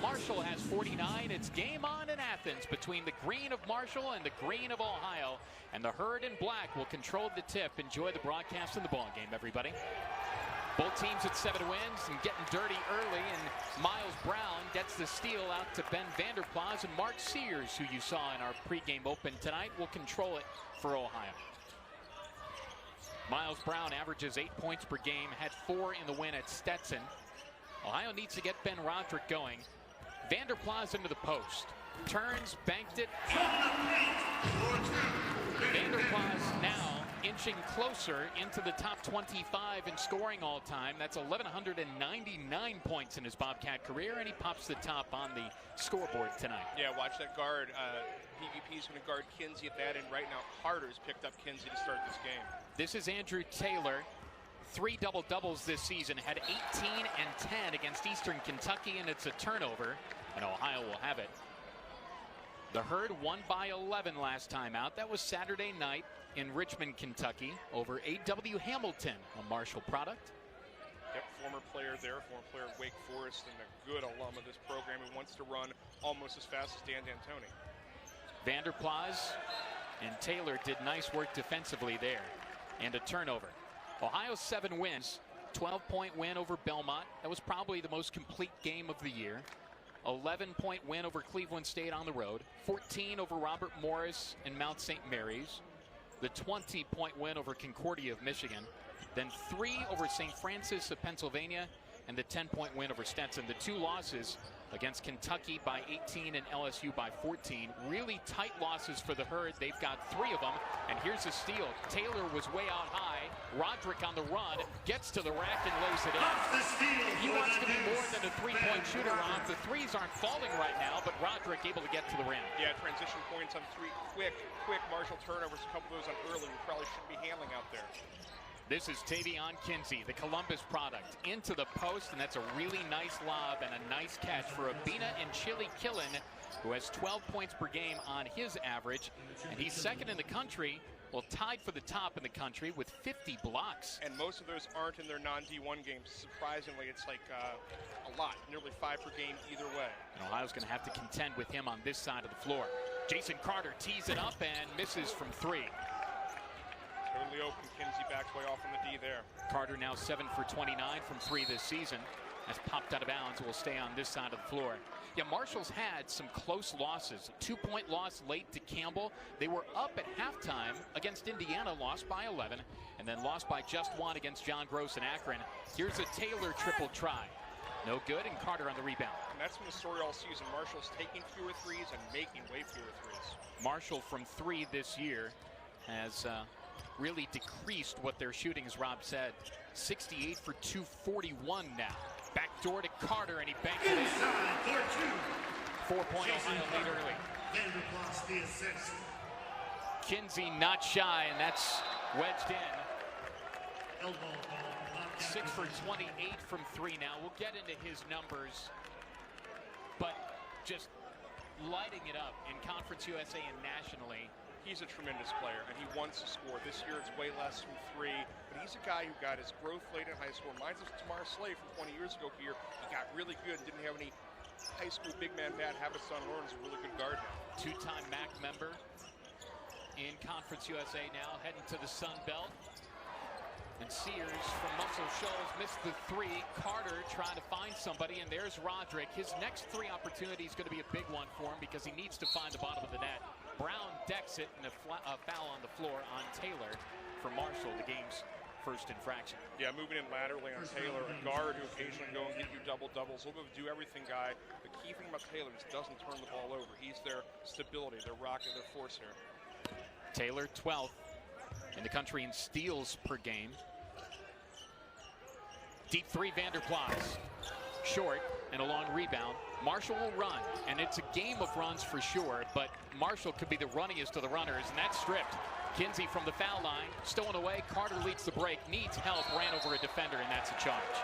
Marshall has 49. It's game on in Athens between the green of Marshall and the green of Ohio. And the Herd in black will control the tip. Enjoy the broadcast of the ball game, everybody. Both teams at 7 wins and getting dirty early. And Miles Brown gets the steal out to Ben Vanderplas. And Mark Sears, who you saw in our pregame open tonight, will control it for Ohio. Miles Brown averages 8 points per game, had 4 in the win at Stetson. Ohio needs to get Ben Roderick going. Vanderplas into the post. Turns, banked it. Vanderplas now inching closer into the top 25 in scoring all time. That's 1,199 points in his Bobcat career, and he pops the top on the scoreboard tonight. Yeah, watch that guard. PVP is going to guard Kinsey at that end right now. Carter's picked up Kinsey to start this game. This is Andrew Taylor. 3 double-doubles this season, had 18 and 10 against Eastern Kentucky, and it's a turnover, and Ohio will have it. The Herd won by 11 last time out. That was Saturday night in Richmond, Kentucky, over A.W. Hamilton, a Marshall product. Yep, former player there, former player of Wake Forest, and a good alum of this program who wants to run almost as fast as Dan D'Antoni. Vanderplas and Taylor did nice work defensively there, and a turnover. Ohio's 7 wins, 12-point win over Belmont. That was probably the most complete game of the year. 11-point win over Cleveland State on the road. 14 over Robert Morris and Mount St. Mary's. The 20-point win over Concordia of Michigan. Then 3 over St. Francis of Pennsylvania, and the 10-point win over Stetson. The 2 losses against Kentucky by 18 and LSU by 14. Really tight losses for the Herd. They've got 3 of them. And here's a steal. Taylor was way out high. Roderick on the run, gets to the rack and lays it in. He wants to be more than a 3-point shooter, Ron. The 3s aren't falling right now, but Roderick able to get to the rim. Yeah, transition points on 3. Quick Marshall turnovers. A couple of those on early. We probably shouldn't be handling out there. This is Tavion Kinsey, the Columbus product, into the post, and that's a really nice lob and a nice catch for Abina and Chili Killen, who has 12 points per game on his average, and he's second in the country, well, tied for the top in the country with 50 blocks. And most of those aren't in their non-D1 games. Surprisingly, it's like a lot, nearly 5 per game either way. And Ohio's going to have to contend with him on this side of the floor. Jason Carter tees it up and misses from 3. Totally open. Kinsey backs way off on the D there. Carter now 7 for 29 from 3 this season. Has popped out of bounds. Will stay on this side of the floor. Yeah, Marshall's had some close losses. A 2-point loss late to Campbell. They were up at halftime against Indiana, lost by 11, and then lost by just 1 against John Gross and Akron. Here's a Taylor triple try. No good, and Carter on the rebound. And that's been the story all season. Marshall's taking fewer threes and making way fewer threes. Marshall from 3 this year has really decreased what they're shooting, as Rob said. 68 for 241 now. Backdoor to Carter, and he banked it in. 4-point Ohio lead early. Vanderplas the assist. Kinsey not shy, and that's wedged in. 6 for 28 from 3 now. We'll get into his numbers, but just lighting it up in Conference USA and nationally. He's a tremendous player, and he wants to score. This year it's way less from 3, but he's a guy who got his growth late in high school. Reminds us of Tamar Slade from 20 years ago here. He got really good and didn't have any high school big man bad habits on Lawrence. A really good guard now. 2-time MAC member in Conference USA now, heading to the Sun Belt. And Sears from Muscle Shoals missed the 3. Carter trying to find somebody, and there's Roderick. His next 3 opportunity is going to be a big one for him because he needs to find the bottom of the net. Brown decks it, and a foul on the floor on Taylor for Marshall, the game's first infraction. Yeah, moving in laterally on Taylor, a guard who occasionally go and get you double-doubles. A little bit of do-everything guy. The key thing about Taylor is doesn't turn the ball over. He's their stability, their rocket, their force here. Taylor 12th in the country in steals per game. Deep 3, Vanderplas. Short and a long rebound. Marshall will run, and it's a game of runs for sure, but Marshall could be the runniest of the runners, and that's stripped. Kinsey from the foul line, stolen away. Carter leads the break, needs help, ran over a defender, and that's a charge.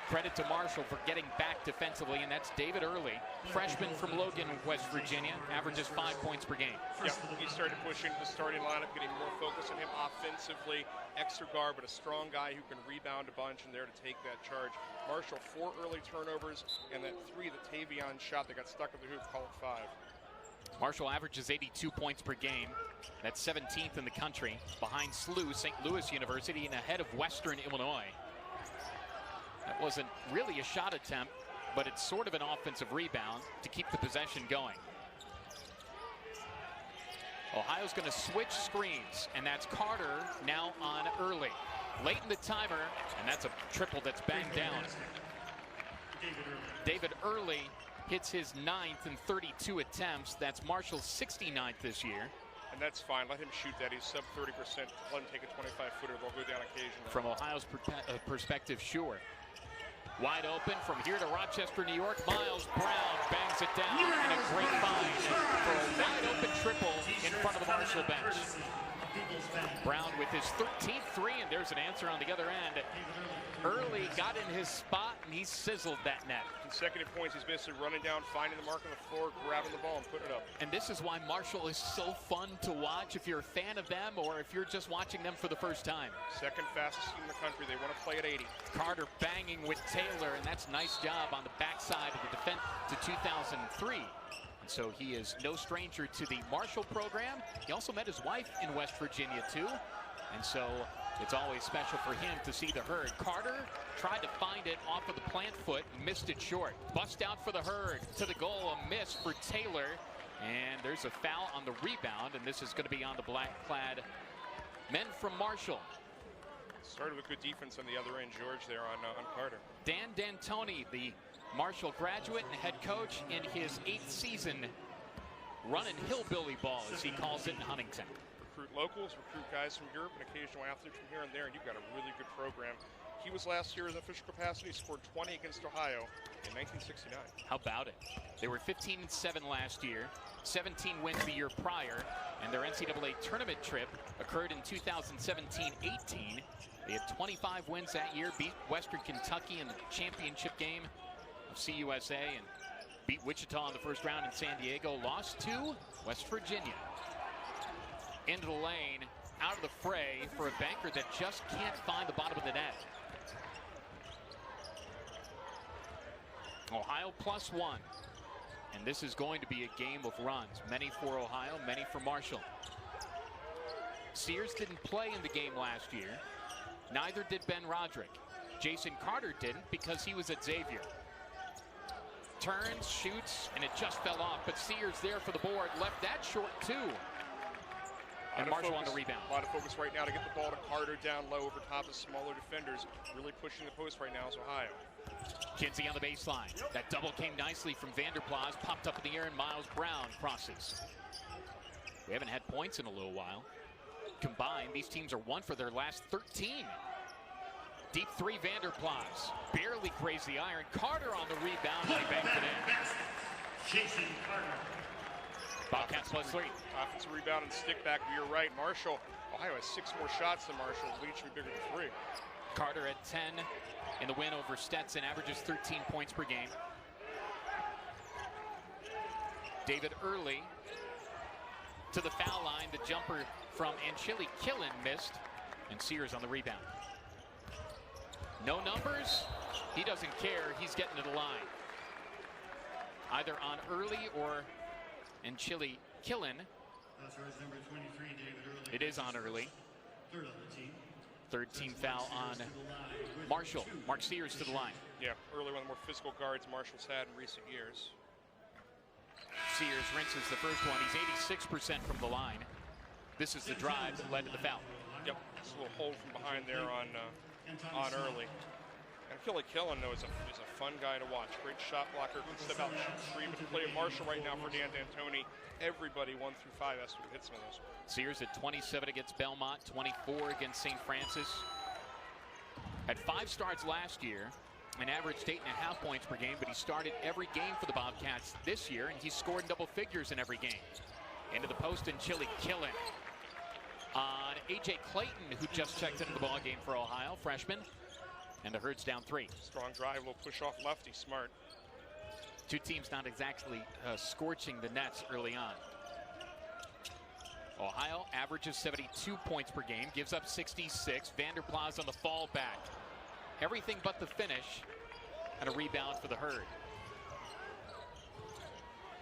Credit to Marshall for getting back defensively, and that's David Early, freshman from Logan, West Virginia, averages 5 points per game. Yep, he started pushing the starting lineup, getting more focus on him offensively, extra guard, but a strong guy who can rebound a bunch and there to take that charge. Marshall, 4 early turnovers, and that 3 that Tavion shot that got stuck at the hoop, call it 5. Marshall averages 82 points per game. That's 17th in the country, behind SLU, St. Louis University, and ahead of Western Illinois. That wasn't really a shot attempt, but it's sort of an offensive rebound to keep the possession going. Ohio's going to switch screens, and that's Carter now on early. Late in the timer, and that's a triple that's banged down. David Early hits his 9th in 32 attempts. That's Marshall's 69th this year. And that's fine. Let him shoot that. He's sub 30%. Let him take a 25-footer. They'll go down occasionally. From Ohio's perspective, sure. Wide open from here to Rochester, New York. Miles Brown bangs it down, and a great find for a wide open triple in front of the Marshall bench. Brown with his 13th 3, and there's an answer on the other end. Early got in his spot, and he sizzled that net. Consecutive points. He's basically running down, finding the mark on the floor, grabbing the ball, and putting it up. And this is why Marshall is so fun to watch if you're a fan of them or if you're just watching them for the first time. Second fastest team in the country. They want to play at 80. Carter banging with Taylor, and that's a nice job on the backside of the defense to 2003. And so he is no stranger to the Marshall program. He also met his wife in West Virginia, too. And so it's always special for him to see the Herd. Carter tried to find it off of the plant foot, missed it short. Bust out for the Herd. To the goal, a miss for Taylor. And there's a foul on the rebound, and this is going to be on the black-clad men from Marshall. Started with good defense on the other end, George, there on Carter. Dan D'Antoni, the Marshall graduate and head coach in his 8th season, running hillbilly ball, as he calls it in Huntington. Recruit locals, recruit guys from Europe, and occasional athletes from here and there, and you've got a really good program. He was last year in official capacity, scored 20 against Ohio in 1969. How about it? They were 15-7 last year, 17 wins the year prior, and their NCAA tournament trip occurred in 2017-18. They had 25 wins that year, beat Western Kentucky in the championship game of CUSA, and beat Wichita in the first round in San Diego, lost to West Virginia. Into the lane, out of the fray for a banker that just can't find the bottom of the net. Ohio +1. And this is going to be a game of runs. Many for Ohio, many for Marshall. Sears didn't play in the game last year. Neither did Ben Roderick. Jason Carter didn't because he was at Xavier. Turns, shoots, and it just fell off. But Sears there for the board. Left that short too. And Marshall on the rebound. A lot of focus right now to get the ball to Carter down low over top of smaller defenders. Really pushing the post right now is Ohio. Kinsey on the baseline. That double came nicely from Vanderplas. Popped up in the air, and Miles Brown crosses. We haven't had points in a little while. Combined, these teams are 1 for their last 13. Deep 3, Vanderplas. Barely grazed the iron. Carter on the rebound, and he banked it in. Jason Carter. Bobcats +3. Offensive rebound and stick back. You're right. Marshall. Ohio has 6 more shots than Marshall. Lead should be bigger than 3. Carter at 10 in the win over Stetson. Averages 13 points per game. David Early to the foul line. The jumper from Anchili Killen missed. And Sears on the rebound. No numbers. He doesn't care. He's getting to the line. Either on Early or Anchili Killen. Authorized number 23, David Early. It is on Early. Third on the team. Third team foul on Marshall. Mark Sears to the line. Yeah, Early, one of the more physical guards Marshall's had in recent years. Sears rinses the first one. He's 86% from the line. This is the drive that led to the foul. Yep, just a little hold from behind there on Early. And Anchili Killen, though, is a fun guy to watch. Great shot blocker, can step out and shoot 3. But to play at Marshall right now for Dan D'Antoni, everybody 1 through 5 has to hit some of those. Sears at 27 against Belmont, 24 against St. Francis. Had 5 starts last year and averaged 8.5 points per game, but he started every game for the Bobcats this year, and he scored in double figures in every game. Into the post, and Anchili Killen on A.J. Clayton, who just checked into the ball game for Ohio, freshman. And the Herd's down 3. Strong drive, a little push off lefty, smart. 2 teams not exactly scorching the nets early on. Ohio averages 72 points per game, gives up 66. Vanderplas on the fall back. Everything but the finish, and a rebound for the Herd.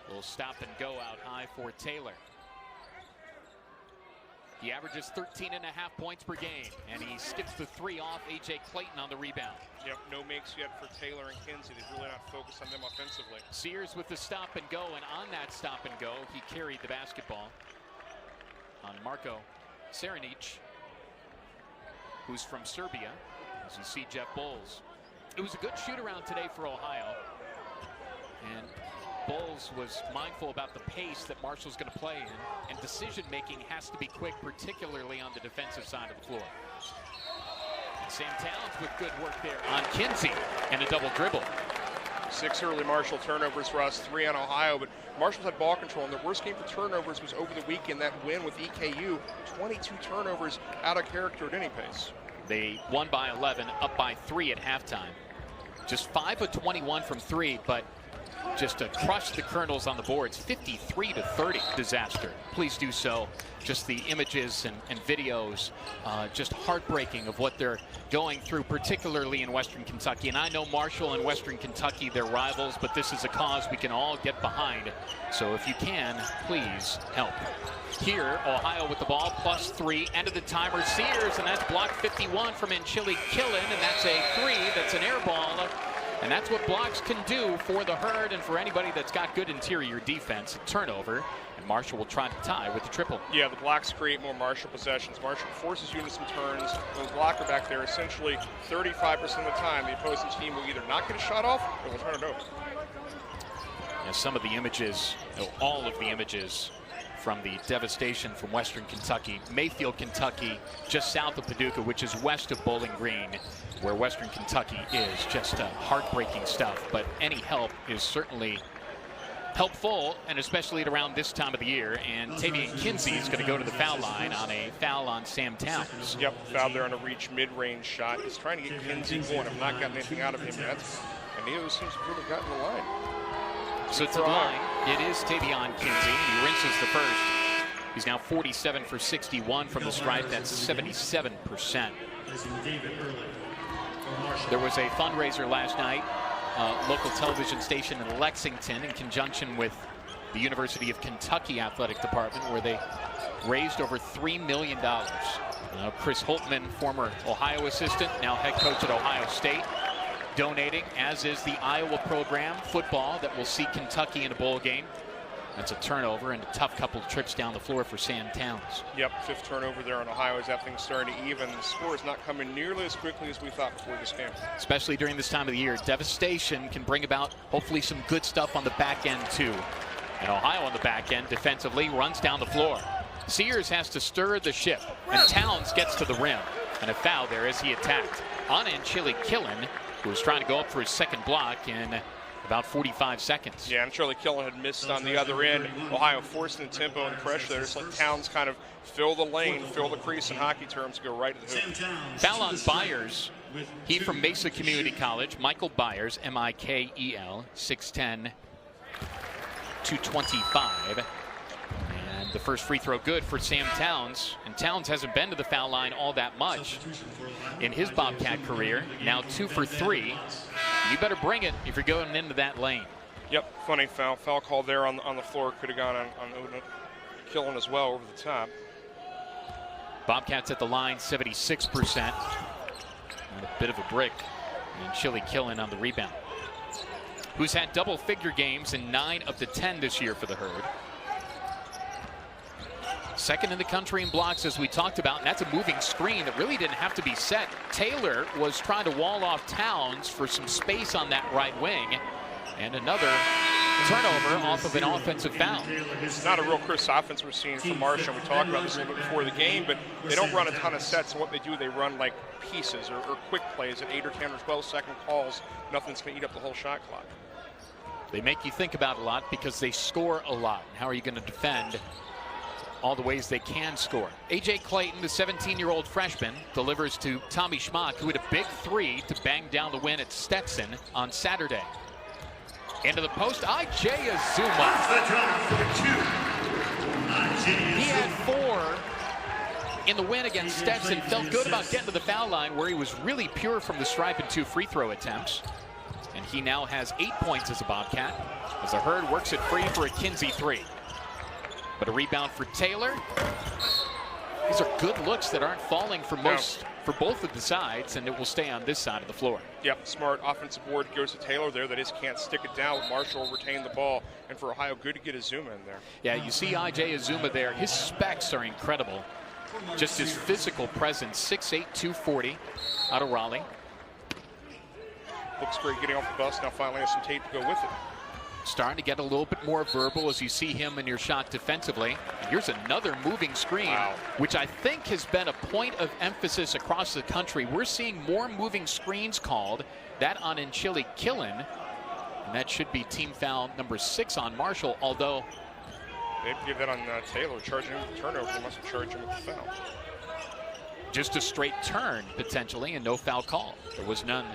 A little stop and go out high for Taylor. He averages 13.5 points per game, and he skips the 3 off A.J. Clayton on the rebound. Yep, no makes yet for Taylor and Kinsey. They've really not focused on them offensively. Sears with the stop and go, and on that stop and go, he carried the basketball on Marko Saranic, who's from Serbia, as you see Jeff Bowles. It was a good shoot-around today for Ohio, and Bowles was mindful about the pace that Marshall's going to play in, and decision-making has to be quick, particularly on the defensive side of the floor. And Sam Towns with good work there on Kinsey, and a double dribble. 6 early Marshall turnovers for us, 3 on Ohio, but Marshall's had ball control, and their worst game for turnovers was over the weekend, that win with EKU. 22 turnovers out of character at any pace. They won by 11, up by 3 at halftime. Just 5 of 21 from 3, but just to crush the Colonels on the boards, 53-30 disaster. Please do so. Just the images and videos, just heartbreaking of what they're going through, particularly in Western Kentucky. And I know Marshall and Western Kentucky, they're rivals, but this is a cause we can all get behind. So if you can, please help. Here, Ohio with the ball, +3, end of the timer, Sears, and that's block 51 from Enchili Killen, and that's a 3, that's an air ball. And that's what blocks can do for the Herd and for anybody that's got good interior defense. A turnover, and Marshall will try to tie with the triple. Yeah, the blocks create more Marshall possessions. Marshall forces you into some turns. With the blocker back there, essentially 35% of the time, the opposing team will either not get a shot off or will turn it over. Yeah, some of the images, all of the images from the devastation from Western Kentucky, Mayfield, Kentucky, just south of Paducah, which is west of Bowling Green, where Western Kentucky is. Just heartbreaking stuff, but any help is certainly helpful, and especially at around this time of the year. And Tavian Kinsey is going to go to the foul line on a foul on Sam Towns. Yep, foul there on a reach mid-range shot. He's trying to get Kinsey going. I've not gotten anything out of him yet, and neither of those teams have really gotten the line. So to the line, it is Tavian Kinsey. He rinses the first. He's now 47 for 61 from the stripe. That's 77%. There was a fundraiser last night, local television station in Lexington, in conjunction with the University of Kentucky Athletic Department, where they raised over $3 million. Chris Holtman, former Ohio assistant, now head coach at Ohio State, donating, as is the Iowa program, football, that will see Kentucky in a bowl game. That's a turnover and a tough couple of trips down the floor for Sam Towns. Yep, 5th turnover there on Ohio as that thing's starting to even. The score is not coming nearly as quickly as we thought before this game. Especially during this time of the year. Devastation can bring about hopefully some good stuff on the back end too. And Ohio on the back end defensively runs down the floor. Sears has to stir the ship, and Towns gets to the rim. And a foul there as he attacked on Enchili Killen, who was trying to go up for his second block in about 45 seconds. Yeah, and Charlie Killen had missed on the other end. Ohio forcing the tempo and the pressure there. Just let Towns kind of fill the lane, fill the crease in hockey terms, go right to the hoop. Foul on Byers. He from Mesa Community College. Michael Byers, M-I-K-E-L, 6'10", 225. And the first free throw good for Sam Towns. And Towns hasn't been to the foul line all that much in his Bobcat career. Now 2 for 3. You better bring it if you're going into that lane. Yep, funny foul. Foul call there on the floor. Could have gone on Killen as well over the top. Bobcats at the line, 76%. And a bit of a brick. And Chili Killen on the rebound, who's had double-figure games in 9 of the 10 this year for the Herd. Second in the country in blocks, as we talked about, and that's a moving screen that really didn't have to be set. Taylor was trying to wall off Towns for some space on that right wing, and another turnover off of an offensive foul. It's not a real crisp offense we're seeing from Marshall. We talked about this a little bit before the game, but they don't run a ton of sets, and what they do, they run like pieces or quick plays at 8 or 10 or 12-second calls. Nothing's going to eat up the whole shot clock. They make you think about it a lot because they score a lot. How are you going to defend all the ways they can score? A.J. Clayton, the 17-year-old freshman, delivers to Tommy Schmock, who had a big 3 to bang down the win at Stetson on Saturday. Into the post, I.J. Azuma. Virginia He had Azuma. 4 in the win against Stetson. Felt good about getting to the foul line where he was really pure from the stripe and 2 free throw attempts. And he now has 8 points as a Bobcat, as the Herd works it free for a Kinsey 3. But a rebound for Taylor. These are good looks that aren't falling for both of the sides, and it will stay on this side of the floor. Yep, smart offensive board goes to Taylor there. That is, can't stick it down. Marshall will retain the ball. And for Ohio, good to get Azuma in there. Yeah, you see I.J. Azuma there. His specs are incredible. Just his physical presence, 6'8", 240 out of Raleigh. Looks great getting off the bus. Now finally has some tape to go with it. Starting to get a little bit more verbal as you see him in your shot defensively. And here's another moving screen, which I think has been a point of emphasis across the country. We're seeing more moving screens called, that on Enchili Killen, and that should be team foul number 6 on Marshall, although They'd give that on Taylor, charging him with the turnover. They must have charged him with the foul. just a straight turn potentially and no foul call. There was none.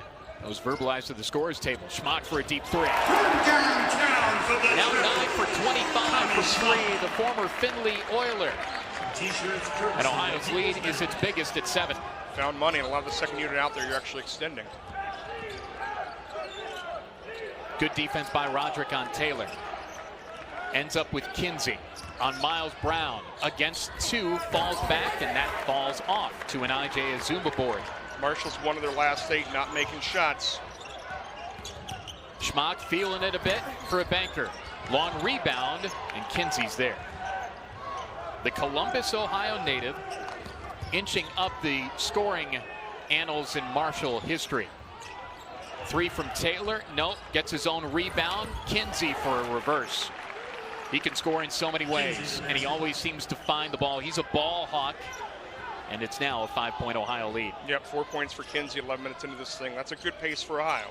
That was verbalized to the scorers table. Schmock for a deep 3. Now 9 for 25 from 3, the former Findlay Oiler. And Ohio's lead is its biggest at 7. Found money, and a lot of the second unit out there you're actually extending. Good defense by Roderick on Taylor. Ends up with Kinsey on Miles Brown. Against 2, falls back, and that falls off to an I.J. Azuma board. Marshall's one of their last 8 not making shots. Schmock feeling it a bit for a banker. Long rebound, and Kinsey's there. The Columbus, Ohio native inching up the scoring annals in Marshall history. 3 from Taylor. No, gets his own rebound. Kinsey for a reverse. He can score in so many ways, and he always seems to find the ball. He's a ball hawk, and it's now a 5-point Ohio lead. Yep, 4 points for Kinsey, 11 minutes into this thing. That's a good pace for Ohio.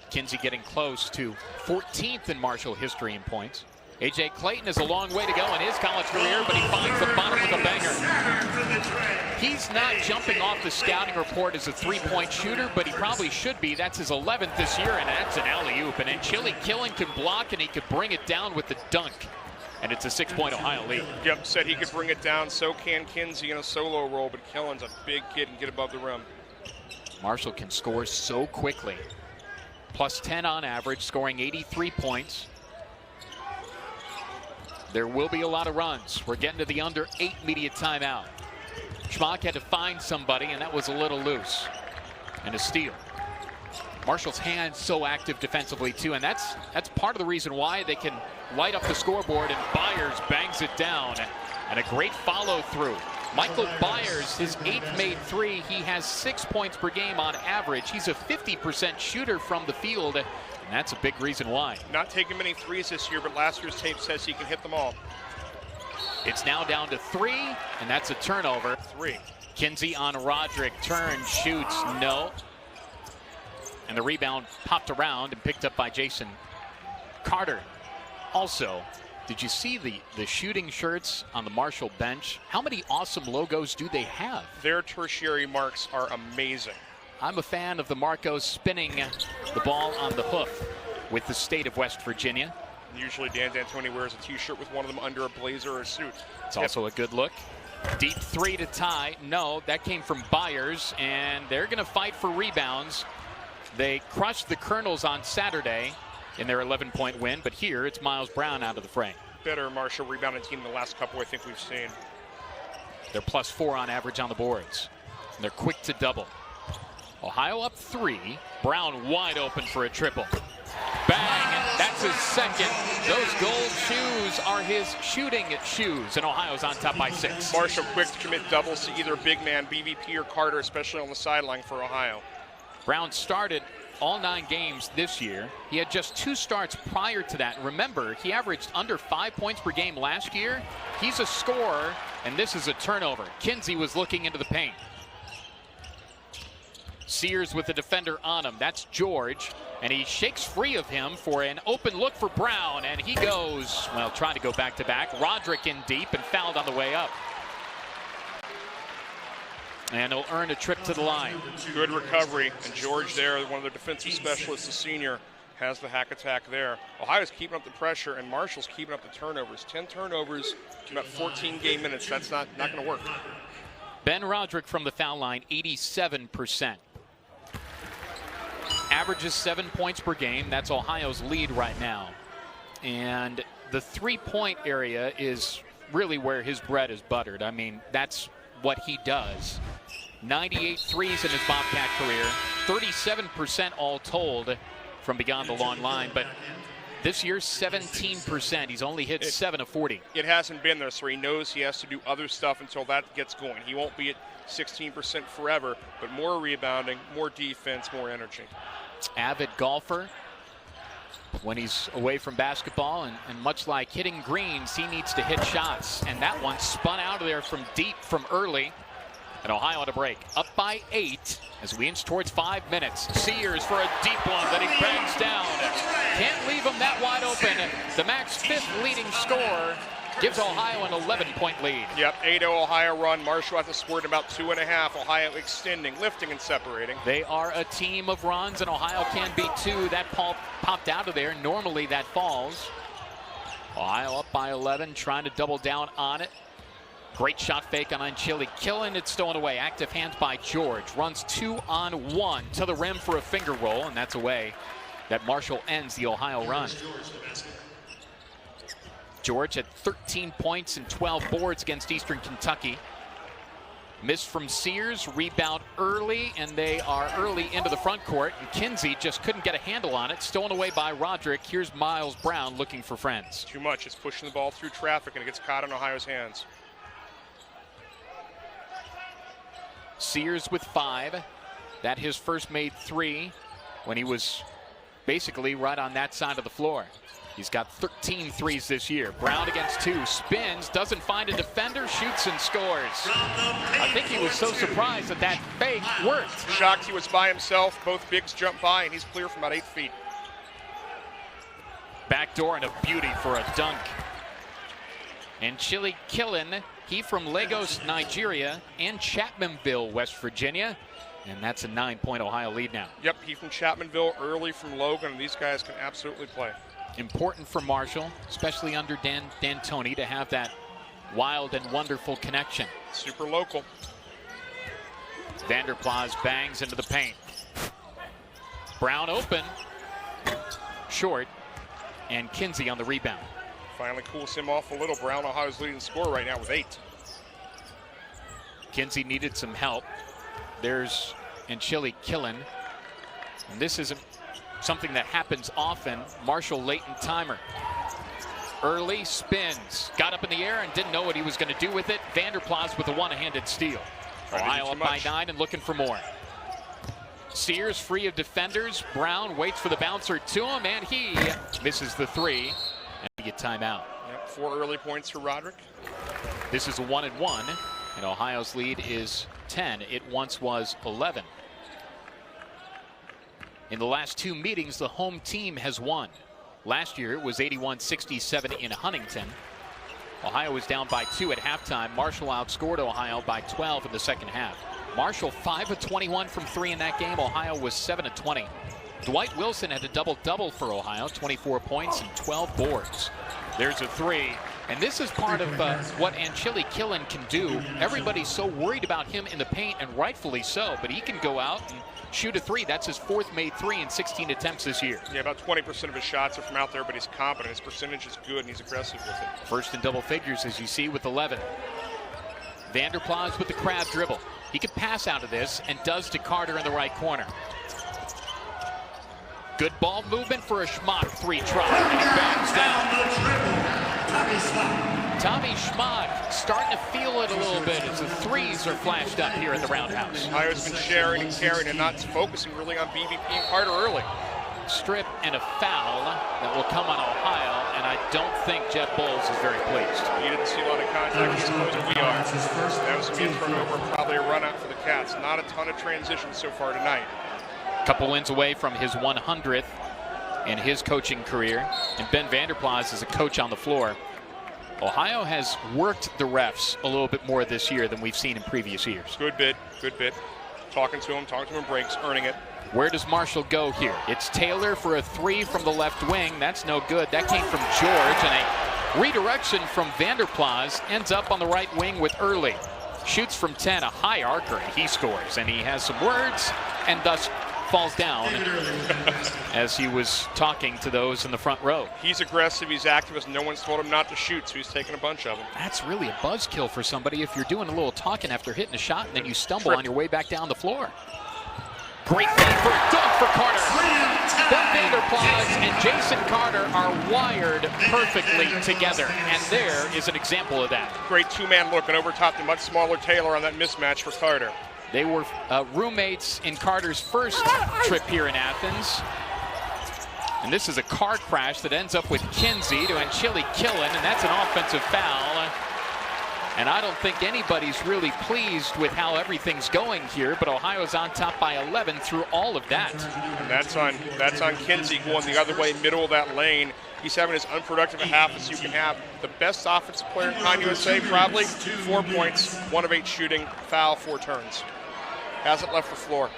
Kinsey getting close to 14th in Marshall history in points. A.J. Clayton is a long way to go in his college career, but he finds the bottom with a banger. He's not jumping off the scouting report as a 3-point shooter, but he probably should be. That's his 11th this year, and that's an alley-oop. And Enchili Killen can block, and he could bring it down with the dunk. And it's a 6-point Ohio lead. Yep, said he could bring it down. So can Kinsey in a solo role, but Killen's a big kid and get above the rim. Marshall can score so quickly. Plus 10 on average, scoring 83 points. There will be a lot of runs. We're getting to the under 8 immediate timeout. Schmock had to find somebody, and that was a little loose. And a steal. Marshall's hands so active defensively, too, and that's part of the reason why they can light up the scoreboard, and Byers bangs it down. And a great follow-through. Michael Byers, his 8th made 3. He has 6 points per game on average. He's a 50% shooter from the field, and that's a big reason why. Not taking many threes this year, but last year's tape says he can hit them all. It's now down to 3, and that's a turnover. 3. Kinsey on Roderick, turns, shoots, no. And the rebound popped around and picked up by Jason Carter. Also, did you see the shooting shirts on the Marshall bench? How many awesome logos do they have? Their tertiary marks are amazing. I'm a fan of the Marcos spinning the ball on the hoof with the state of West Virginia. Usually Dan D'Antoni wears a t-shirt with one of them under a blazer or a suit. It's also a good look. Deep 3 to tie. No, that came from Byers, and they're going to fight for rebounds. They crushed the Colonels on Saturday in their 11-point win, but here it's Miles Brown out of the fray. Better Marshall rebounding team than the last couple I think we've seen. They're plus 4 on average on the boards. And they're quick to double. Ohio up 3. Brown wide open for a triple. Bang! That's his second. Those gold shoes are his shooting shoes, and Ohio's on top by 6. Marshall quick to commit doubles to either big man, BVP, or Carter, especially on the sideline for Ohio. Brown started all 9 games this year. He had just 2 starts prior to that. Remember, he averaged under 5 points per game last year. He's a scorer, and this is a turnover. Kinsey was looking into the paint. Sears with the defender on him. That's George, and he shakes free of him for an open look for Brown, and he goes, well, trying to go back-to-back. Roderick in deep and fouled on the way up. And he'll earn a trip to the line. Good recovery, and George there, one of their defensive specialists, the senior, has the hack attack there. Ohio's keeping up the pressure, and Marshall's keeping up the turnovers. 10 turnovers in about 14 game minutes. That's not going to work. Ben Roderick from the foul line, 87%. Averages 7 points per game. That's Ohio's lead right now. And the three-point area is really where his bread is buttered. I mean, that's what he does. 98 threes in his Bobcat career, 37% all told from beyond the long line. But this year, 17%. He's only hit 7 of 40. It hasn't been there, so he knows he has to do other stuff until that gets going. He won't be at 16% forever, but more rebounding, more defense, more energy. Avid golfer. When he's away from basketball, and much like hitting greens, he needs to hit shots. And that one spun out of there from deep from early. And Ohio on a break. Up by 8 as we inch towards 5 minutes. Sears for a deep one that he bangs down. Can't leave him that wide open. The Mac's 5th leading scorer gives Ohio an 11-point lead. Yep, 8-0 Ohio run. Marshall has to score in about 2.5. Ohio extending, lifting, and separating. They are a team of runs, and Ohio can beat 2. That popped out of there. Normally that falls. Ohio up by 11, trying to double down on it. Great shot fake on Chili. Killen it stolen away. Active hands by George. Runs 2-on-1 to the rim for a finger roll, and that's a way that Marshall ends the Ohio run. George had 13 points and 12 boards against Eastern Kentucky. Missed from Sears, rebound early, and they are early into the front court. And Kinsey just couldn't get a handle on it. Stolen away by Roderick. Here's Miles Brown looking for friends. Too much. It's pushing the ball through traffic, and it gets caught in Ohio's hands. Sears with 5. That his first made 3 when he was basically right on that side of the floor. He's got 13 threes this year. Brown against 2, spins, doesn't find a defender, shoots and scores. I think he was so surprised that that fake worked. Shocked he was by himself. Both bigs jump by, and he's clear from about 8 feet. Backdoor and a beauty for a dunk. And Chili Killen, he from Lagos, Nigeria, and Chapmanville, West Virginia. And that's a 9-point Ohio lead now. Yep, he from Chapmanville, early from Logan, and these guys can absolutely play. Important for Marshall, especially under D'Antoni, to have that wild and wonderful connection. Super local. Vanderplas bangs into the paint. Brown open, short, and Kinsey on the rebound. Finally cools him off a little. Brown, Ohio's leading scorer right now with 8. Kinsey needed some help. There's Chili Killen. And this isn't something that happens often. Marshall late in timer. Early spins. Got up in the air and didn't know what he was going to do with it. Vanderplas with a one-handed steal. Ohio up by 9 and looking for more. Sears free of defenders. Brown waits for the bouncer to him, and he misses the 3. And he get timeout. Yep, 4 early points for Roderick. This is a 1-1, and Ohio's lead is 10. It once was 11. In the last 2 meetings, the home team has won. Last year, it was 81-67 in Huntington. Ohio was down by 2 at halftime. Marshall outscored Ohio by 12 in the second half. Marshall 5 of 21 from 3 in that game. Ohio was 7 of 20. Dwight Wilson had a double-double for Ohio, 24 points and 12 boards. There's a 3. And this is part of what Chili Killen can do. Everybody's so worried about him in the paint, and rightfully so, but he can go out and shoot a 3. That's his 4th made 3 in 16 attempts this year. Yeah, about 20% of his shots are from out there, but he's competent. His percentage is good, and he's aggressive with it. First in double figures, as you see, with 11. Vanderplas with the crab dribble. He could pass out of this, and does to Carter in the right corner. Good ball movement for a Schmock 3 try, and he bangs down. Tommy Schmock starting to feel it a little bit as the 3s are flashed up here at the Roundhouse. Ohio's been sharing and carrying and not focusing really on BVP and Carter early. Strip and a foul that will come on Ohio, and I don't think Jeff Bowles is very pleased. You didn't see a lot of contact as close as we are. That was going to be a turnover and probably a run out for the Cats. Not a ton of transition so far tonight. Couple wins away from his 100th in his coaching career, and Ben Vanderplas is a coach on the floor. Ohio has worked the refs a little bit more this year than we've seen in previous years. Good bit, good bit. Talking to him in breaks, earning it. Where does Marshall go here? It's Taylor for a three from the left wing. That's no good. That came from George, and a redirection from Vanderplas ends up on the right wing with Early. Shoots from 10, a high arcer, and he scores. And he has some words, and thus falls down as he was talking to those in the front row. He's aggressive, he's activist, no one's told him not to shoot, so he's taking a bunch of them. That's really a buzzkill for somebody if you're doing a little talking after hitting a shot and then you stumble on your way back down the floor. Great feed for a dunk for Carter. Ben Vanderplas and Jason Carter are wired perfectly together, and there is an example of that. Great two-man look and overtopped the much smaller Taylor on that mismatch for Carter. They were roommates in Carter's first trip here in Athens. And this is a car crash that ends up with Kinsey to Anchili Killen, and that's an offensive foul. And I don't think anybody's really pleased with how everything's going here, but Ohio's on top by 11 through all of that. And that's on Kinsey going the other way, middle of that lane. He's having as unproductive a half as you can have. The best offensive player in Con USA, probably 4 points, 1 of 8 shooting, foul, 4 turns. Hasn't left the floor.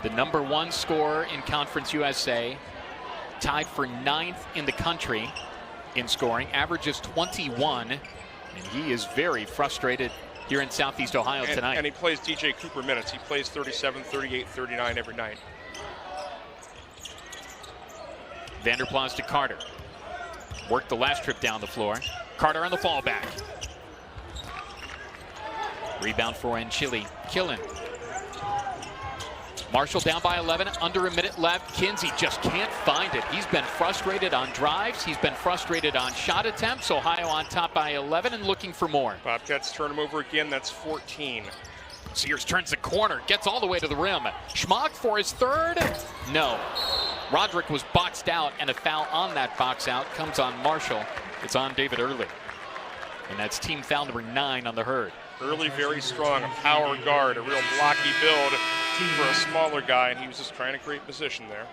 The #1 scorer in Conference USA, tied for 9th in the country in scoring, averages 21, and he is very frustrated here in Southeast Ohio tonight. And he plays DJ Cooper minutes. He plays 37, 38, 39 every night. Vanderplas to Carter. Worked the last trip down the floor. Carter on the fallback. Rebound for Anchili Killen. Marshall down by 11, under a minute left. Kinsey just can't find it. He's been frustrated on drives. He's been frustrated on shot attempts. Ohio on top by 11 and looking for more. Bobcats turn him over again. That's 14. Sears turns the corner, gets all the way to the rim. Schmock for his third. No. Roderick was boxed out, and a foul on that box out comes on Marshall. It's on David Early. And that's team foul number 9 on the Herd. Early, very strong, a power guard, a real blocky build for a smaller guy, and he was just trying to create position there.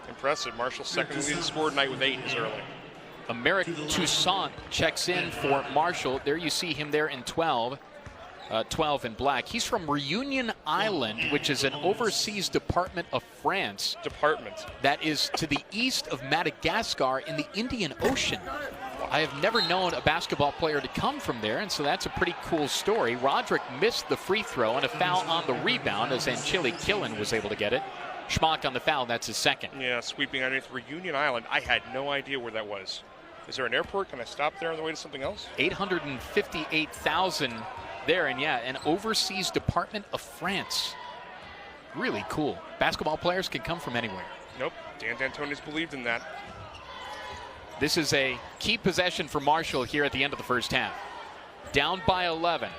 Impressive. Marshall's second leading scorer tonight with 8 is Early. Americ Toussaint checks in for Marshall. There you see him there in 12. 12 in black. He's from Reunion Island, which is an overseas department of France. That is to the east of Madagascar in the Indian Ocean. I have never known a basketball player to come from there, and so that's a pretty cool story. Roderick missed the free throw and a foul on the rebound as Anchili Killen was able to get it. Schmock on the foul, that's his second. Yeah, sweeping underneath Reunion Island. I had no idea where that was. Is there an airport? Can I stop there on the way to something else? 858,000 there, and yeah, an overseas department of France. Really cool. Basketball players can come from anywhere. Nope, Dan D'Antoni's believed in that. This is a key possession for Marshall here at the end of the first half. Down by 11.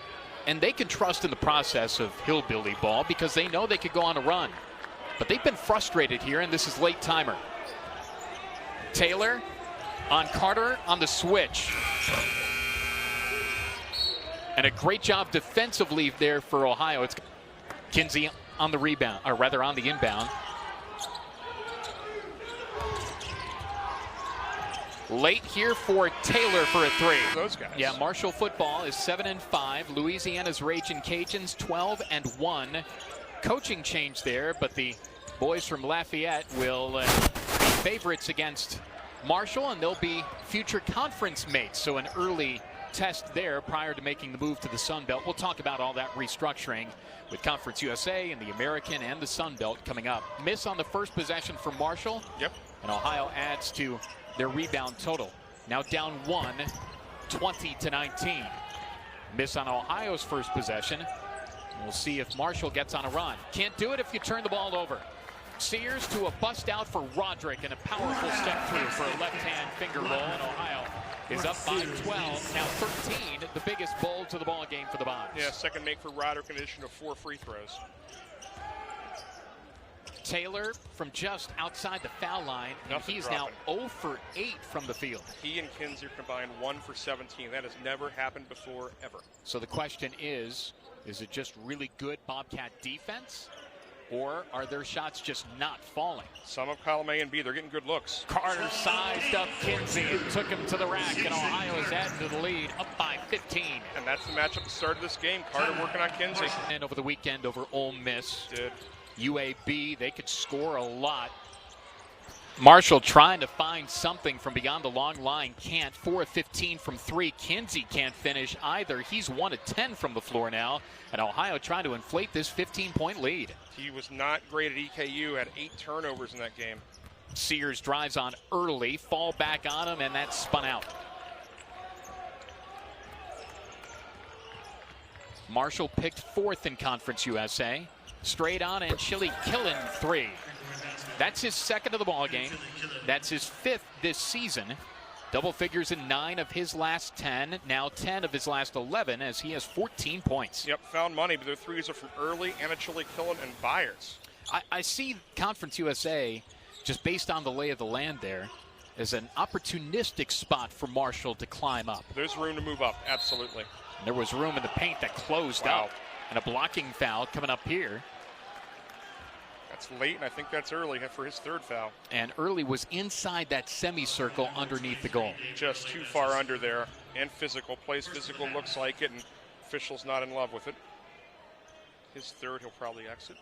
And they can trust in the process of hillbilly ball because they know they could go on a run. But they've been frustrated here, and this is late timer. Taylor on Carter on the switch. And a great job defensively there for Ohio. It's Kinsey on the rebound, or rather on the inbound. Late here for Taylor for a three. Those guys. Yeah, Marshall football is 7-5. Louisiana's Raging Cajuns 12-1. Coaching change there, but the boys from Lafayette will be favorites against Marshall, and they'll be future conference mates. So an early test there prior to making the move to the Sun Belt. We'll talk about all that restructuring with Conference USA and the American and the Sun Belt coming up. Miss on the first possession for Marshall. Yep. And Ohio adds to their rebound total. Now down 1, 20-19. Miss on Ohio's first possession. We'll see if Marshall gets on a run. Can't do it if you turn the ball over. Sears to a bust out for Roderick and a powerful step through for a left-hand finger roll, and Ohio is up by 12, now 13, the biggest bowl to the ball game for the Bonds. Yeah, second make for Roderick in addition to 4 free throws. Taylor from just outside the foul line, and he's now 0 for 8 from the field. He and Kinsey are combined 1 for 17. That has never happened before, ever. So the question is it just really good Bobcat defense? Or are their shots just not falling? Some of column A and B, they're getting good looks. Carter sized up Kinsey and took him to the rack, and Ohio is added to the lead, up by 15. And that's the matchup at the start of this game. Carter working on Kinsey. And over the weekend over Ole Miss. Did. UAB, they could score a lot. Marshall trying to find something from beyond the long line. Can't. 4 of 15 from 3. Kinsey can't finish either. He's 1 of 10 from the floor now. And Ohio trying to inflate this 15-point lead. He was not great at EKU. Had 8 turnovers in that game. Sears drives on early. Fall back on him, and that's spun out. Marshall picked 4th in Conference USA. Straight on, and Chili Killen 3. That's his 2nd of the ball game. That's his 5th this season. Double figures in 9 of his last 10. Now 10 of his last 11 as he has 14 points. Yep, found money, but their threes are from Early, Chili Killen, and Byers. I see Conference USA, just based on the lay of the land there, as an opportunistic spot for Marshall to climb up. There's room to move up, absolutely. And there was room in the paint that closed out. And a blocking foul coming up here. That's late, and I think that's Early for his 3rd foul. And Early was inside that semicircle underneath the goal. Just too far under there, and physical. Plays physical, looks like it, and official's not in love with it. His 3rd, he'll probably exit.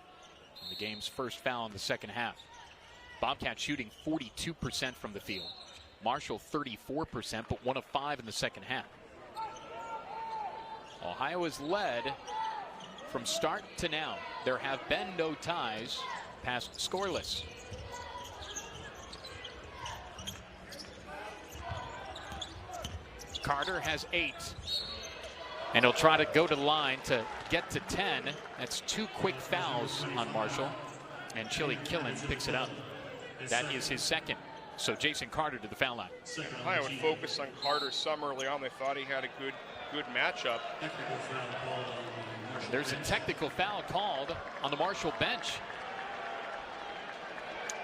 And the game's first foul in the second half. Bobcats shooting 42% from the field. Marshall 34%, but 1 of 5 in the second half. Ohio is led from start to now. There have been no ties past scoreless. Carter has 8. And he'll try to go to the line to get to 10. That's 2 quick fouls on Marshall. And Chili Killen picks it up. That is his 2nd. So Jason Carter to the foul line. Ohio would focus on Carter some early on. They thought he had a good matchup. There's a technical foul called on the Marshall bench.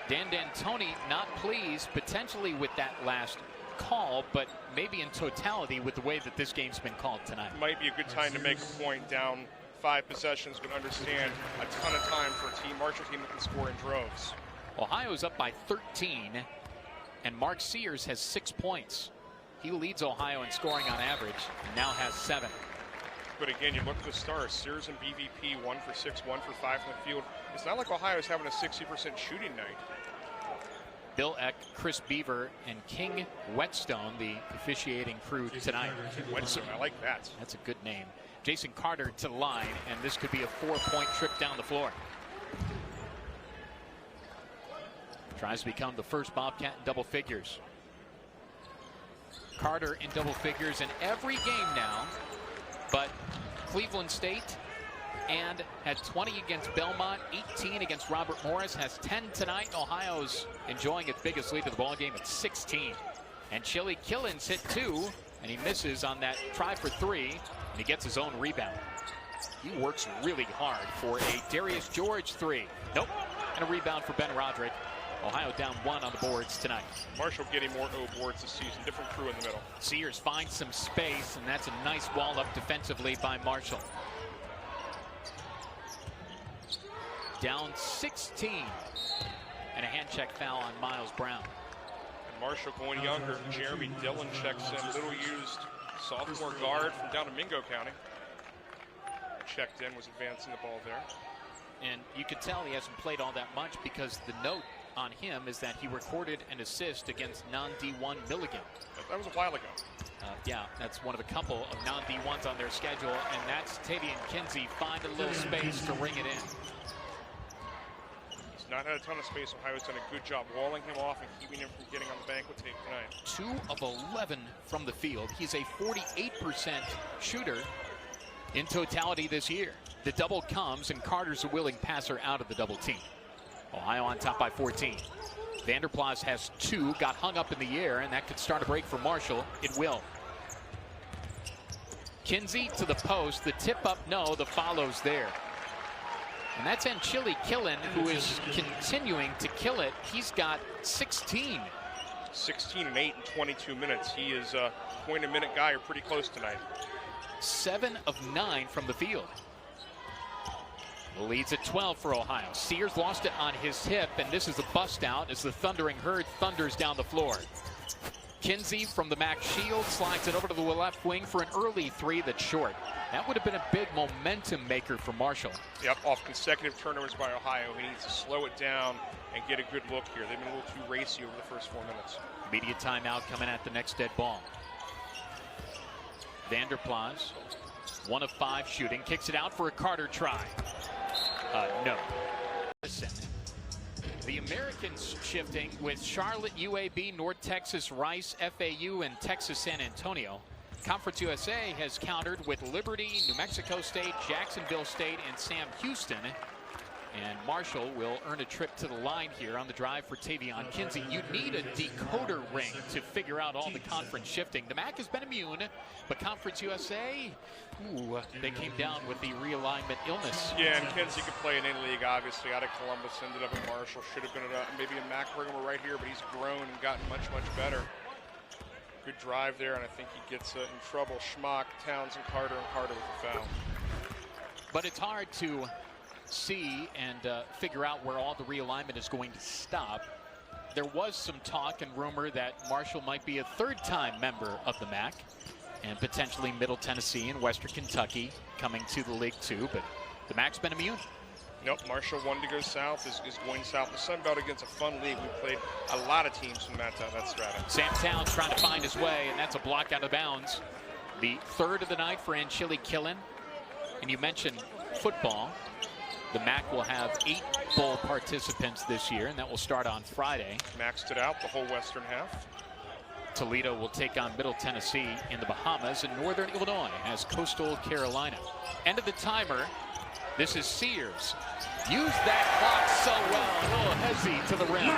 Dan D'Antoni not pleased potentially with that last call, but maybe in totality with the way that this game's been called tonight. Might be a good time to make a point down 5 possessions, but understand a ton of time for a Marshall team that can score in droves. Ohio's up by 13, and Mark Sears has 6 points. He leads Ohio in scoring on average and now has 7. But again, you look at the stars. Sears and BVP 1 for 6, 1 for 5 from the field. It's not like Ohio's having a 60% shooting night. Bill Eck, Chris Beaver, and King Whetstone, the officiating crew tonight. Whetstone, I like that. That's a good name. Jason Carter to the line, and this could be a 4-point trip down the floor. Tries to become the first Bobcat in double figures. Carter in double figures in every game now, but Cleveland State and had 20 against Belmont, 18 against Robert Morris, has 10 tonight. Ohio's enjoying its biggest lead of the ball game at 16. And Chili Killen's hit 2, and he misses on that try for 3, and he gets his own rebound. He works really hard for a Darius George 3. Nope. And a rebound for Ben Roderick. Ohio down 1 on the boards tonight. Marshall getting more O boards this season. Different crew in the middle. Sears finds some space, and that's a nice wall up defensively by Marshall. Down 16. And a hand check foul on Miles Brown. And Marshall going younger. Jeremy Dillon checks in. Little used sophomore guard from down in Mingo County. Checked in, was advancing the ball there. And you could tell he hasn't played all that much because the note on him is that he recorded an assist against non-D1 Milligan. That was a while ago. Yeah, that's one of a couple of non-D1s on their schedule, and that's Tavian Kinsey finding a little space to ring it in. He's not had a ton of space. Ohio's done a good job walling him off and keeping him from getting on the banquet table tonight. 2 of 11 from the field. He's a 48% shooter in totality this year. The double comes, and Carter's a willing passer out of the double team. Ohio on top by 14. Vanderplas has 2, got hung up in the air, and that could start a break for Marshall. It will. Kinsey to the post. The tip up, no. The follow's there. And that's Chili Killen, who is continuing to kill it. He's got 16. 16 and 8 in 22 minutes. He is a point-a-minute guy or pretty close tonight. 7 of 9 from the field. Leads at 12 for Ohio. Sears lost it on his hip, and this is a bust out as the Thundering Herd thunders down the floor. Kinsey from the MAC shield slides it over to the left wing for an early three that's short. That would have been a big momentum maker for Marshall. Yep, off consecutive turnovers by Ohio. He needs to slow it down and get a good look here. They've been a little too racy over the first 4 minutes. Immediate timeout coming at the next dead ball. Vanderplas, 1 of 5 shooting, kicks it out for a Carter try. No. Listen, the Americans shifting with Charlotte, UAB, North Texas, Rice, FAU, and Texas San Antonio. Conference USA has countered with Liberty, New Mexico State, Jacksonville State, and Sam Houston. And Marshall will earn a trip to the line here on the drive for Tavion Kinsey. You need a decoder ring to figure out all the conference shifting. The MAC has been immune, but Conference USA, they came down with the realignment illness. Yeah, and Kinsey could play in any league, obviously. Out of Columbus, ended up at Marshall. Should have been maybe a MAC programmer right here, but he's grown and gotten much, much better. Good drive there, and I think he gets in trouble. Schmock, Towns, and Carter with the foul. But it's hard to see and figure out where all the realignment is going to stop. There was some talk and rumor that Marshall might be a third-time member of the MAC, and potentially Middle Tennessee and Western Kentucky coming to the League too, but the MAC's been immune. Nope, Marshall wanted to go south, is going south. The Sun Belt against a fun league. We played a lot of teams from that strata. Sam Towns trying to find his way, and that's a block out of bounds. The third of the night for Anchili Killen. And you mentioned football. The MAC will have 8 bowl participants this year, and that will start on Friday. Maxed it out the whole western half. Toledo will take on Middle Tennessee in the Bahamas, and Northern Illinois has Coastal Carolina. End of the timer. This is Sears. Use that clock so well. A little hezzy to the rim.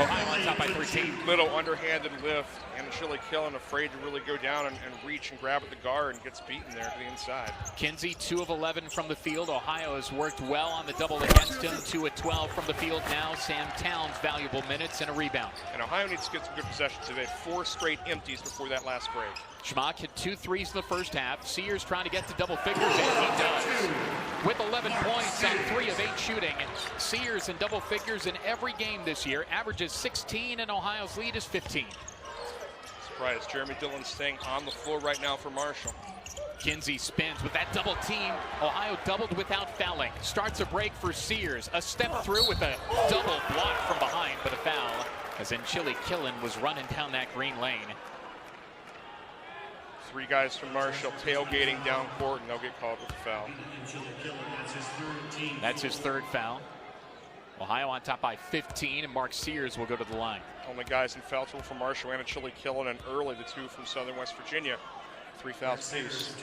Ohio on top by 13. Little underhanded lift, and Anchili Killen afraid to really go down and reach and grab at the guard and gets beaten there to the inside. Kinsey 2 of 11 from the field. Ohio has worked well on the double against him. 2 of 12 from the field now. Sam Towns valuable minutes and a rebound. And Ohio needs to get some good possessions. They had 4 straight empties before that last break. Schmock hit 2 threes in the first half. Sears trying to get to double figures, and he does. With 11 points on 3 of 8 shooting. Sears in double figures in every game this year. Averages 16, and Ohio's lead is 15. Surprise, Jeremy Dillon staying on the floor right now for Marshall. Kinsey spins with that double team. Ohio doubled without fouling. Starts a break for Sears. A step through with a double block from behind, but a foul as Anchili Killen was running down that green lane. 3 guys from Marshall tailgating down court, and they'll get called with a foul. That's his 3rd foul. Ohio on top by 15, and Mark Sears will go to the line. Only guys in foul trouble for Marshall, Anchili Killen, and early the 2 from Southern West Virginia. 3 fouls apiece.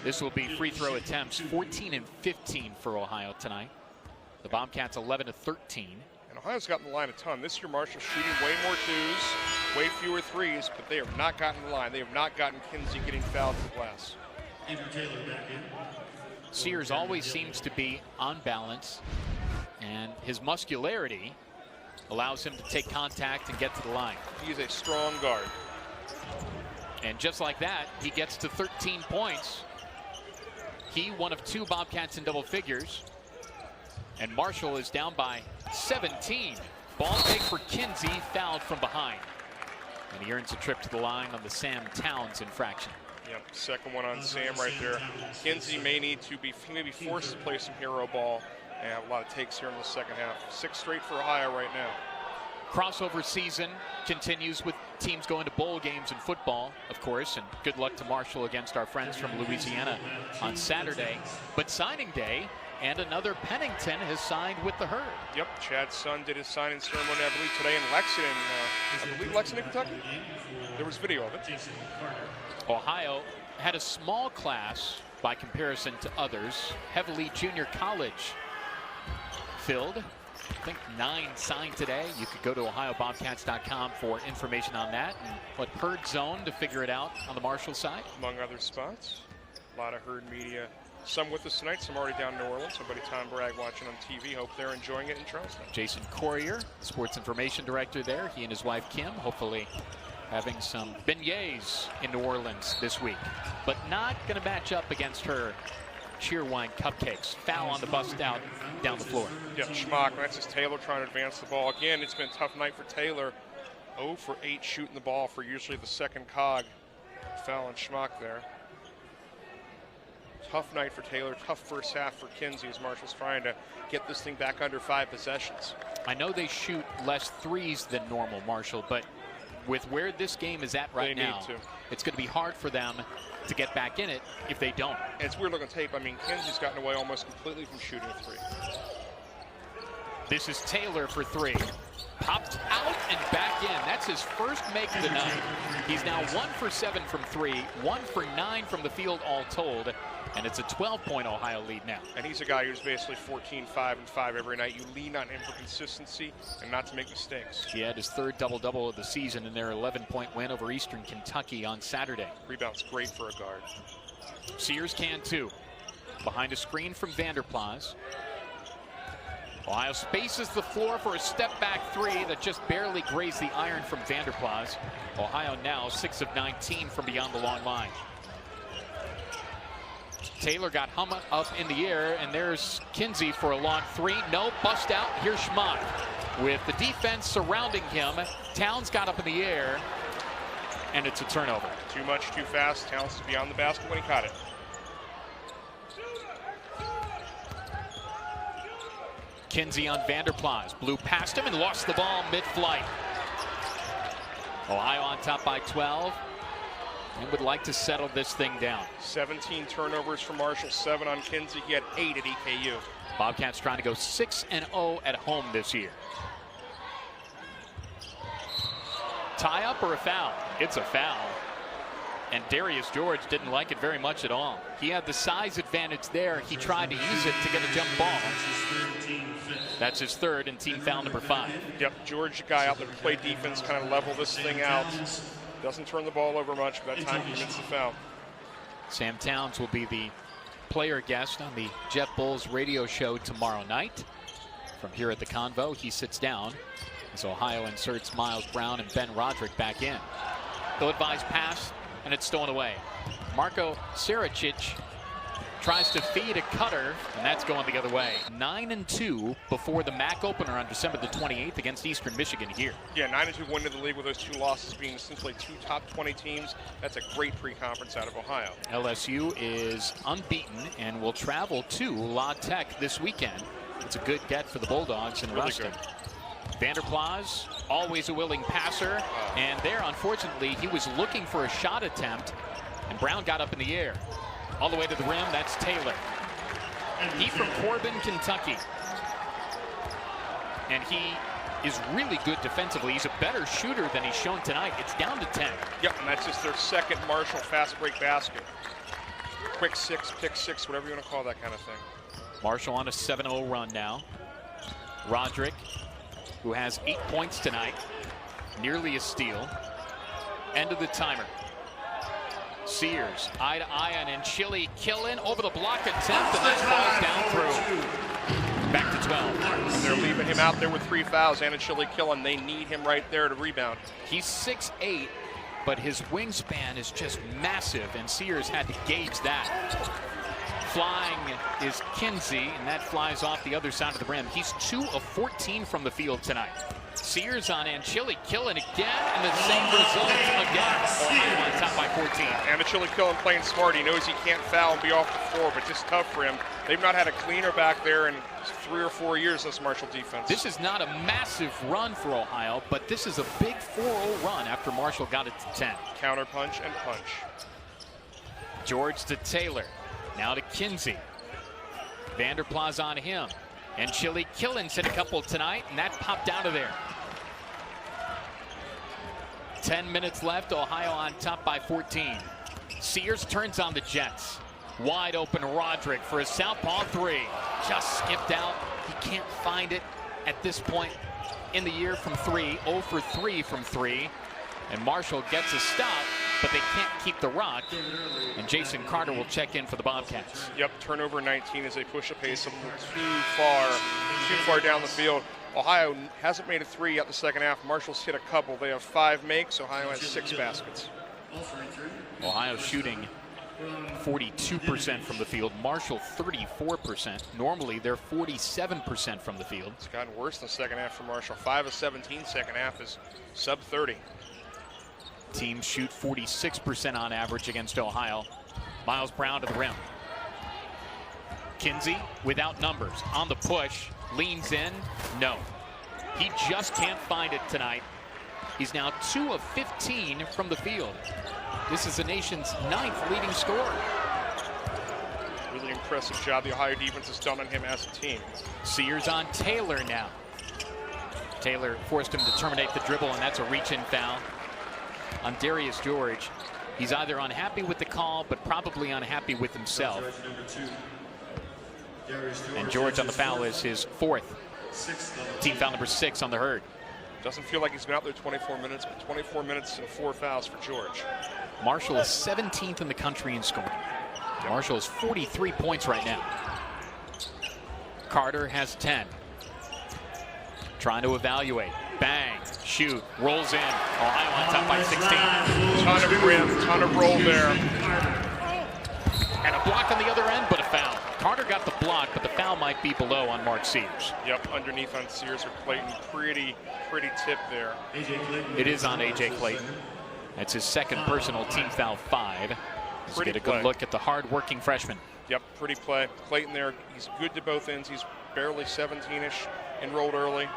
This will be free throw attempts, 14 and 15 for Ohio tonight. The Bobcats 11 to 13. And Ohio's gotten the line a ton. This year, Marshall's shooting way more 2s, way fewer 3s, but they have not gotten the line. They have not gotten Kinsey getting fouled to the glass. Sears always seems to be on balance, and his muscularity allows him to take contact and get to the line. He's a strong guard. And just like that, he gets to 13 points. He, 1 of 2 Bobcats in double figures. And Marshall is down by 17. Ball take for Kinsey, fouled from behind. And he earns a trip to the line on the Sam Towns infraction. Yep, second one on Sam right there. Kinsey may need to be forced to play some hero ball and have a lot of takes here in the second half. 6 straight for Ohio right now. Crossover season continues with teams going to bowl games in football, of course, and good luck to Marshall against our friends from Louisiana on Saturday. But signing day, and another Pennington has signed with the Herd. Yep, Chad's son did his signing ceremony, I believe, today in Lexington, Kentucky. There was video of it. Ohio had a small class by comparison to others, heavily junior college filled. I think 9 signed today. You could go to OhioBobcats.com for information on that and what Herd Zone to figure it out on the Marshall side. Among other spots, a lot of Herd media. Some with us tonight, some already down in New Orleans. Somebody Tom Bragg watching on TV. Hope they're enjoying it in Charleston. Jason Corrier, sports information director there. He and his wife Kim, hopefully having some beignets in New Orleans this week. But not going to match up against her cheerwine cupcakes. Foul on the bust out down the floor. Yep, Schmock, that's just Taylor trying to advance the ball. Again, it's been a tough night for Taylor. 0 for 8 shooting the ball for usually the second cog. Foul on Schmock there. Tough night for Taylor, tough first half for Kinsey as Marshall's trying to get this thing back under 5 possessions. I know they shoot less threes than normal, Marshall, but with where this game is at right now, it's going to be hard for them to get back in it if they don't. And it's weird looking tape. I mean, Kinsey's gotten away almost completely from shooting a 3. This is Taylor for 3. Popped out and back in. That's his first make of the night. He's now 1 for 7 from 3, 1 for 9 from the field all told, and it's a 12-point Ohio lead now. And he's a guy who's basically 14, 5, and 5 every night. You lean on him for consistency and not to make mistakes. He had his 3rd double-double of the season in their 11-point win over Eastern Kentucky on Saturday. Rebound's great for a guard. Sears can too. Behind a screen from Vanderplas. Ohio spaces the floor for a step-back 3 that just barely grazed the iron from Vanderplas. Ohio now 6 of 19 from beyond the long line. Taylor got hung up in the air, and there's Kinsey for a long 3. No, bust out. Here's Schmock. With the defense surrounding him, Towns got up in the air, and it's a turnover. Too much, too fast. Towns is beyond the basket when he caught it. Kinsey on Vanderplas. Blew past him and lost the ball mid-flight. Ohio on top by 12. And would like to settle this thing down. 17 turnovers for Marshall, 7 on Kinsey. He had 8 at EKU. Bobcats trying to go 6-0 at home this year. Tie up or a foul? It's a foul. And Darius George didn't like it very much at all. He had the size advantage there. He tried to use it to get a jump ball. That's his 3rd and team foul number 5. Yep, George, a guy out there to play defense, kind of level this thing out. Doesn't turn the ball over much, but that time he commits the foul. Sam Towns will be the player guest on the Jet Bulls radio show tomorrow night. From here at the Convo, he sits down as Ohio inserts Miles Brown and Ben Roderick back in. Ill-advised pass, and it's stolen away. Marko Saracic tries to feed a cutter, and that's going the other way. 9-2 before the MAC opener on December the 28th against Eastern Michigan here. Yeah, 9-2 win to the league with those 2 losses being essentially 2 top 20 teams. That's a great pre-conference out of Ohio. LSU is unbeaten and will travel to La Tech this weekend. It's a good get for the Bulldogs in really Ruston. Good. Vanderplas, always a willing passer, and there, unfortunately, he was looking for a shot attempt, and Brown got up in the air. All the way to the rim, that's Taylor. He from Corbin, Kentucky. And he is really good defensively. He's a better shooter than he's shown tonight. It's down to 10. Yep, and that's just their 2nd Marshall fast break basket. Quick 6, pick 6, whatever you want to call that kind of thing. Marshall on a 7-0 run now. Roderick, who has 8 points tonight, nearly a steal. End of the timer. Sears, eye to eye on Chili killing over the block attempt, and that falls down through. Back to 12. They're leaving him out there with 3 fouls. Chili killing. They need him right there to rebound. He's 6'8", but his wingspan is just massive, and Sears had to gauge that. Flying is Kinsey, and that flies off the other side of the rim. He's 2 of 14 from the field tonight. Sears on Chili killing again, and the same result again. Ohio on top by 14. Chili killing playing smart. He knows he can't foul and be off the floor, but just tough for him. They've not had a cleaner back there in 3 or 4 years, this Marshall defense. This is not a massive run for Ohio, but this is a big 4-0 run after Marshall got it to 10. Counter punch and punch. George to Taylor. Now to Kinsey. Vanderplas on him. And Chili Killins hit a couple tonight, and that popped out of there. 10 minutes left. Ohio on top by 14. Sears turns on the Jets. Wide open Roderick for a southpaw 3. Just skipped out. He can't find it at this point in the year from 3. 0 for 3 from 3. And Marshall gets a stop, but they can't keep the rock. And Jason Carter will check in for the Bobcats. Yep, turnover 19 as they push a pace a little too far down the field. Ohio hasn't made a 3 yet the second half. Marshall's hit a couple. They have 5 makes. Ohio has 6 baskets. Ohio shooting 42% from the field. Marshall 34%. Normally they're 47% from the field. It's gotten worse in the second half for Marshall. 5 of 17 second half is sub 30. Teams shoot 46% on average against Ohio. Miles Brown to the rim. Kinsey without numbers on the push, leans in, no. He just can't find it tonight. He's now 2 of 15 from the field. This is the nation's 9th leading scorer. Really impressive job the Ohio defense has done on him as a team. Sears on Taylor now. Taylor forced him to terminate the dribble, and that's a reach-in foul on Darius George. He's either unhappy with the call, but probably unhappy with himself. And George on the foul is his 4th. Team foul number 6 on the Herd. Doesn't feel like he's been out there 24 minutes, but 24 minutes and 4 fouls for George. Marshall is 17th in the country in scoring. Marshall is 43 points right now. Carter has 10. Trying to evaluate. Bang, shoot, rolls in. Ohio on top by 16. Ton of rim, ton of roll there. And a block on the other end, but a foul. Carter got the block, but the foul might be below on Mark Sears. Yep, underneath on Sears or Clayton. Pretty tip there. It is on A.J. Clayton. That's his 2nd personal, team foul 5. Let's get a good look at the hard-working freshman. Yep, pretty play. Clayton there, he's good to both ends. He's barely 17-ish, enrolled early.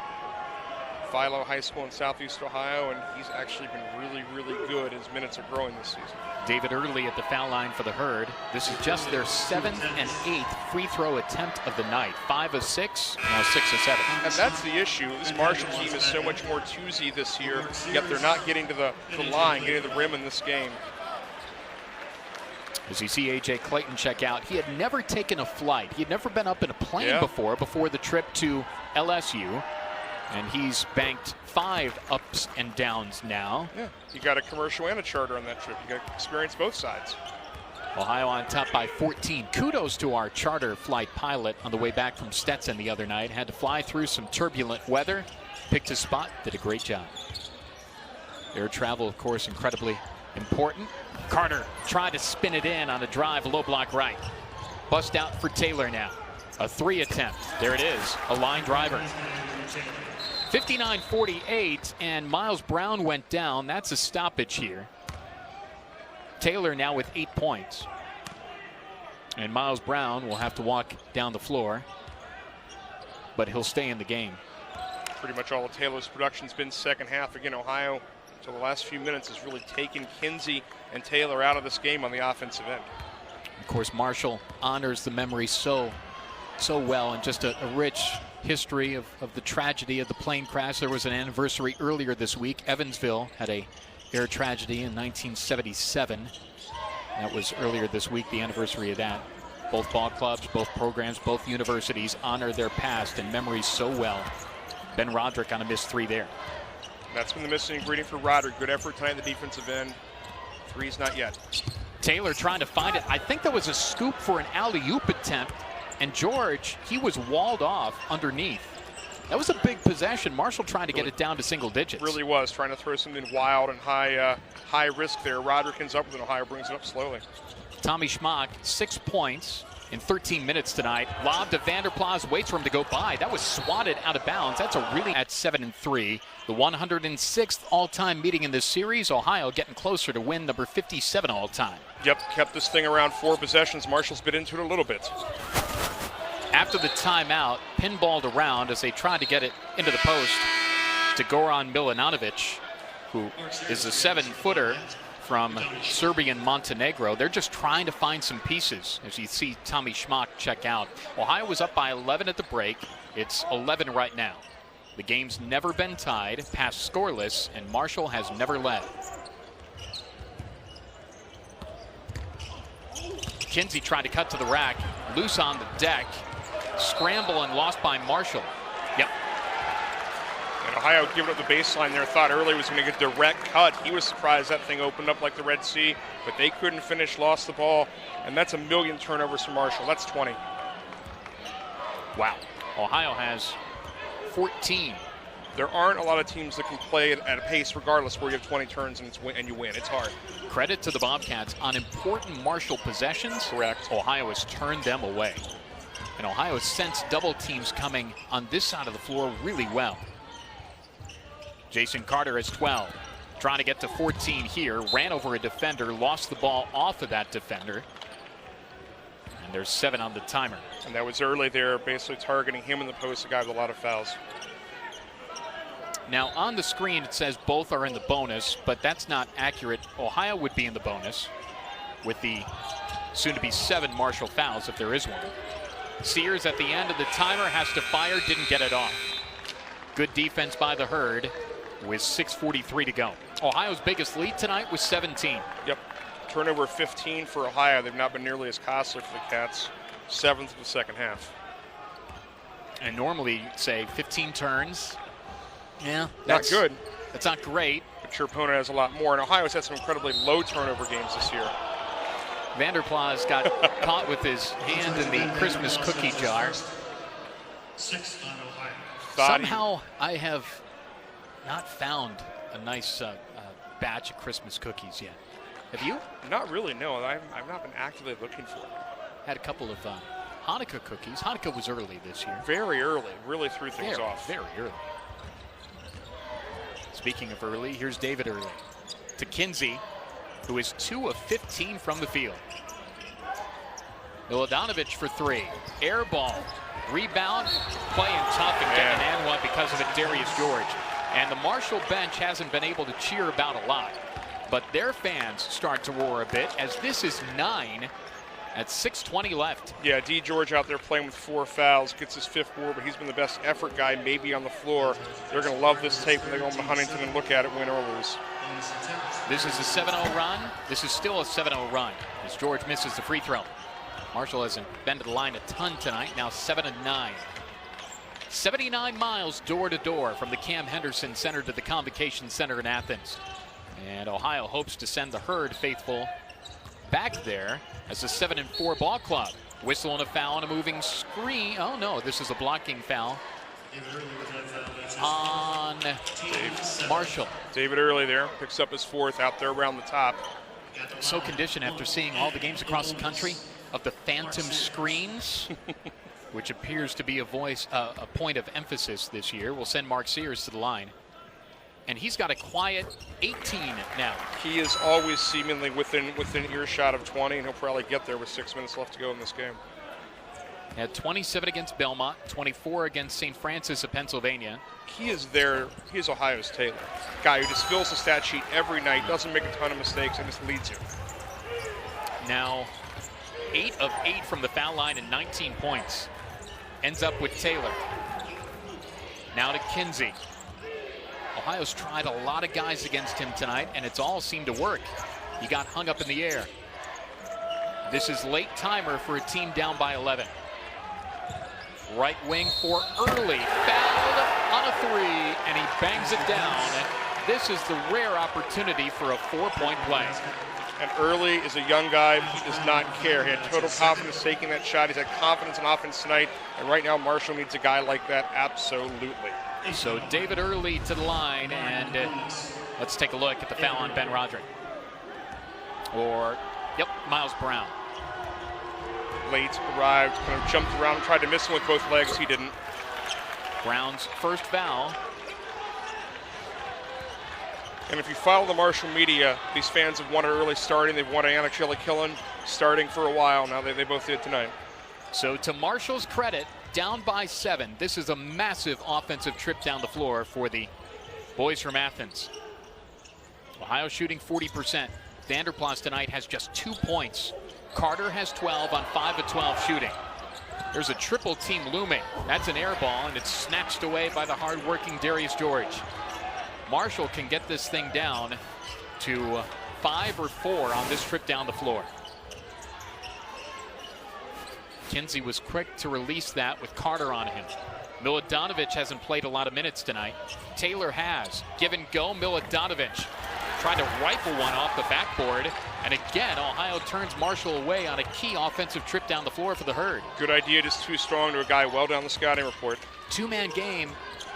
Philo High School in Southeast Ohio, and he's actually been really good. His minutes are growing this season. David Early at the foul line for the Herd. This is just their 7th and 8th free throw attempt of the night. 5 of 6, now 6 of 7. And that's the issue. This Marshall team is so much more choosy this year, yet they're not getting to the line, getting to the rim in this game. As you see A.J. Clayton check out, he had never taken a flight. He had never been up in a plane before the trip to LSU. And he's banked 5 ups and downs now. Yeah, you got a commercial and a charter on that trip. You got to experience both sides. Ohio on top by 14. Kudos to our charter flight pilot on the way back from Stetson the other night. Had to fly through some turbulent weather. Picked his spot, did a great job. Air travel, of course, incredibly important. Carter tried to spin it in on a drive, low block right. Bust out for Taylor now. A 3 attempt. There it is, a line driver. 59-48, and Miles Brown went down. That's a stoppage here. Taylor now with 8 points. And Miles Brown will have to walk down the floor, but he'll stay in the game. Pretty much all of Taylor's production's been second half. Again, Ohio, until the last few minutes, has really taken Kinsey and Taylor out of this game on the offensive end. Of course, Marshall honors the memory so well, and just a rich history of the tragedy of the plane crash. There was an anniversary earlier this week. Evansville had a air tragedy in 1977. That was earlier this week, the anniversary of that. Both ball clubs, both programs, both universities honor their past and memories so well. Ben Roderick on a missed 3 there. That's been the missing ingredient for Roderick. Good effort tonight at the defensive end. 3's not yet. Taylor trying to find it. I think there was a scoop for an alley-oop attempt. And George, he was walled off underneath. That was a big possession. Marshall trying to get it down to single digits. Really was trying to throw something wild and high risk there. Roderick ends up with it. Ohio brings it up slowly. Tommy Schmock, 6 points in 13 minutes tonight. Lob to Vanderplas, waits for him to go by. That was swatted out of bounds. That's a really at 7-3. The 106th all-time meeting in this series. Ohio getting closer to win number 57 all-time. Yep, kept this thing around 4 possessions. Marshall's bit into it a little bit. After the timeout, pinballed around as they tried to get it into the post to Goran Milanovic, who is a 7-footer from Serbian Montenegro. They're just trying to find some pieces as you see Tommy Schmock check out. Ohio was up by 11 at the break. It's 11 right now. The game's never been tied, past scoreless, and Marshall has never led. Kinsey tried to cut to the rack, loose on the deck. Scramble and lost by Marshall. Yep. And Ohio giving up the baseline there. Thought early was going to get a direct cut. He was surprised that thing opened up like the Red Sea, but they couldn't finish, lost the ball. And that's a million turnovers for Marshall. That's 20. Wow. Ohio has 14 There aren't a lot of teams that can play at a pace regardless where you have 20 turns and you win. It's hard. Credit to the Bobcats on important Marshall possessions. Correct. Ohio has turned them away. And Ohio has sensed double teams coming on this side of the floor really well. Jason Carter has 12. Trying to get to 14 here. Ran over a defender, lost the ball off of that defender. And there's 7 on the timer. And that was early there, basically targeting him in the post, a guy with a lot of fouls. Now on the screen it says both are in the bonus, but that's not accurate. Ohio would be in the bonus with the soon-to-be 7 Marshall fouls if there is one. Sears at the end of the timer has to fire, didn't get it off. Good defense by the Herd with 6:43 to go. Ohio's biggest lead tonight was 17. Yep. Turnover 15 for Ohio. They've not been nearly as costly for the Cats. 7th of the second half. And normally, say 15 turns. Yeah, Not good. That's not great. But your opponent has a lot more. And Ohio's had some incredibly low turnover games this year. Vanderplas got caught with his hand in the Christmas cookie jar. 6 on Ohio. Somehow I have not found a nice batch of Christmas cookies yet. Have you? Not really, no. I've not been actively looking for it. Had a couple of Hanukkah cookies. Hanukkah was early this year. Very early. Really threw things off. Very early. Speaking of early, here's David Early to Kinsey, who is 2 of 15 from the field. Miladanovich for 3. Air ball. Rebound. Playing tough and getting an and one because of it, Darius George. And the Marshall bench hasn't been able to cheer about a lot. But their fans start to roar a bit as this is 9 at 6:20 left. Yeah, D. George out there playing with 4 fouls, gets his 5th board, but he's been the best effort guy maybe on the floor. They're going to love this tape when they go home to Huntington and look at it, win or lose. This is a 7-0 run. This is still a 7-0 run as George misses the free throw. Marshall hasn't been to the line a ton tonight, now 7-9. 79 miles door to door from the Cam Henderson Center to the Convocation Center in Athens. And Ohio hopes to send the Herd faithful back there as a 7-4 ball club. Whistle and a foul and a moving screen. Oh no, this is a blocking foul on Marshall. David Early there, picks up his 4th out there around the top. So conditioned after seeing all the games across the country of the phantom screens, which appears to be a point of emphasis this year. We'll send Mark Sears to the line. And he's got a quiet 18 now. He is always seemingly within earshot of 20, and he'll probably get there with 6 minutes left to go in this game. Had 27 against Belmont, 24 against St. Francis of Pennsylvania. He is Ohio's Taylor. Guy who just fills the stat sheet every night, doesn't make a ton of mistakes, and just leads you. Now, 8 of 8 from the foul line and 19 points. Ends up with Taylor. Now to Kinsey. Ohio's tried a lot of guys against him tonight, and it's all seemed to work. He got hung up in the air. This is late timer for a team down by 11. Right wing for Early. Fouled on a 3, and he bangs it down. This is the rare opportunity for a 4-point play. And Early is a young guy. He does not care. He had total confidence taking that shot. He's had confidence in offense tonight. And right now, Marshall needs a guy like that absolutely. So David Early to the line, and let's take a look at the foul on Ben Roderick. Yep, Miles Brown. Late, arrived, kind of jumped around, tried to miss him with both legs. He didn't. Brown's first foul. And if you follow the Marshall media, these fans have wanted Early starting. They've wanted Anik Killen starting for a while. Now they both did tonight. So to Marshall's credit, down by 7. This is a massive offensive trip down the floor for the boys from Athens. Ohio shooting 40%. Vanderplas tonight has just 2 points. Carter has 12 on 5 of 12 shooting. There's a triple team looming. That's an air ball, and it's snatched away by the hard-working Darius George. Marshall can get this thing down to 5 or 4 on this trip down the floor. Kinsey was quick to release that with Carter on him. Miladanovich hasn't played a lot of minutes tonight. Taylor has. Give and go, Miladanovich. Tried to rifle one off the backboard. And again, Ohio turns Marshall away on a key offensive trip down the floor for the Herd. Good idea, just too strong to a guy well down the scouting report. 2-man game,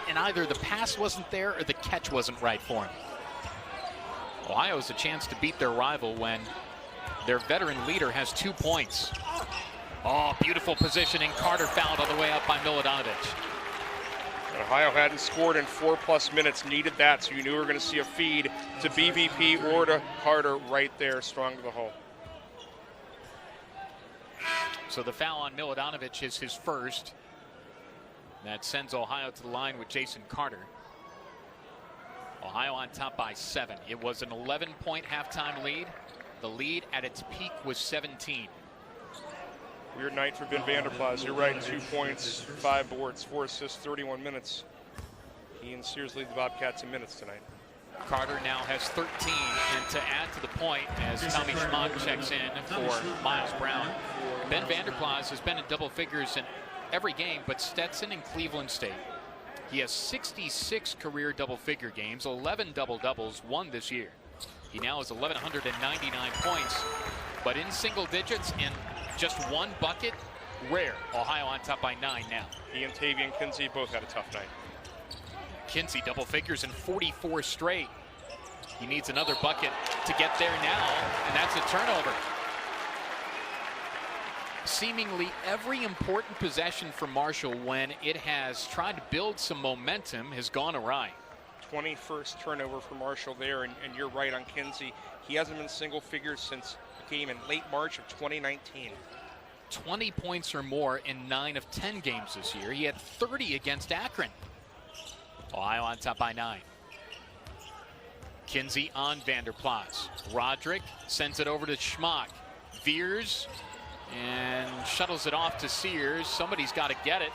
and either the pass wasn't there or the catch wasn't right for him. Ohio has a chance to beat their rival when their veteran leader has 2 points. Oh, beautiful positioning. Carter fouled on the way up by Milanovic. Ohio hadn't scored in 4+ minutes, needed that, so you knew we were going to see a feed to BVP or to Carter right there, strong to the hole. So the foul on Milanovic is his first. That sends Ohio to the line with Jason Carter. Ohio on top by 7. It was an 11-point halftime lead. The lead at its peak was 17. Weird night for Ben Vanderplas. You're right, 2 points, 5 boards, 4 assists, 31 minutes. He and Sears lead the Bobcats in minutes tonight. Carter now has 13, and to add to the point, as Tommy Schmock checks in for Miles Brown, Ben Vanderplas has been in double figures in every game but Stetson and Cleveland State. He has 66 career double-figure games, 11 double-doubles, 1 this year. He now has 1,199 points, but in single digits and just 1 bucket, rare. Ohio on top by 9 now. He and Tavian Kinsey both had a tough night. Kinsey double figures in 44 straight. He needs another bucket to get there now, and that's a turnover. Seemingly every important possession for Marshall when it has tried to build some momentum has gone awry. 21st turnover for Marshall there, and you're right on Kinsey. He hasn't been single figures since a game in late March of 2019. 20 points or more in 9 of 10 games this year. He had 30 against Akron. Ohio on top by 9. Kinsey on Vanderplas. Roderick sends it over to Schmock. Veers and shuttles it off to Sears. Somebody's got to get it.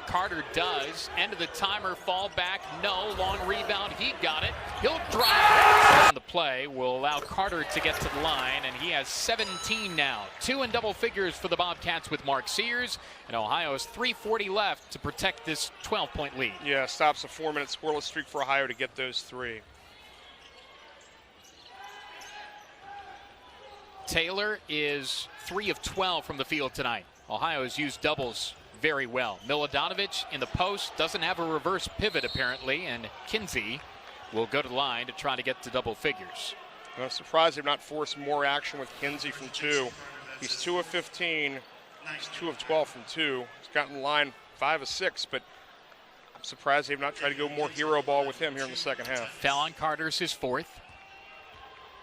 Carter does. End of the timer, fall back. No, long rebound. He got it. He'll drive. The play will allow Carter to get to the line, and he has 17 now. 2 in double figures for the Bobcats with Mark Sears, and Ohio has 3:40 left to protect this 12-point lead. Yeah, stops a 4-minute scoreless streak for Ohio to get those 3. Taylor is 3 of 12 from the field tonight. Ohio has used doubles very well. Milanovic in the post, doesn't have a reverse pivot apparently, and Kinsey will go to the line to try to get to double figures. I'm surprised they've not forced more action with Kinsey from 2. He's 2 of 15. He's 2 of 12 from 2. He's gotten the line 5 of 6, but I'm surprised they've not tried to go more hero ball with him here in the second half. Foul on Carter's his 4th.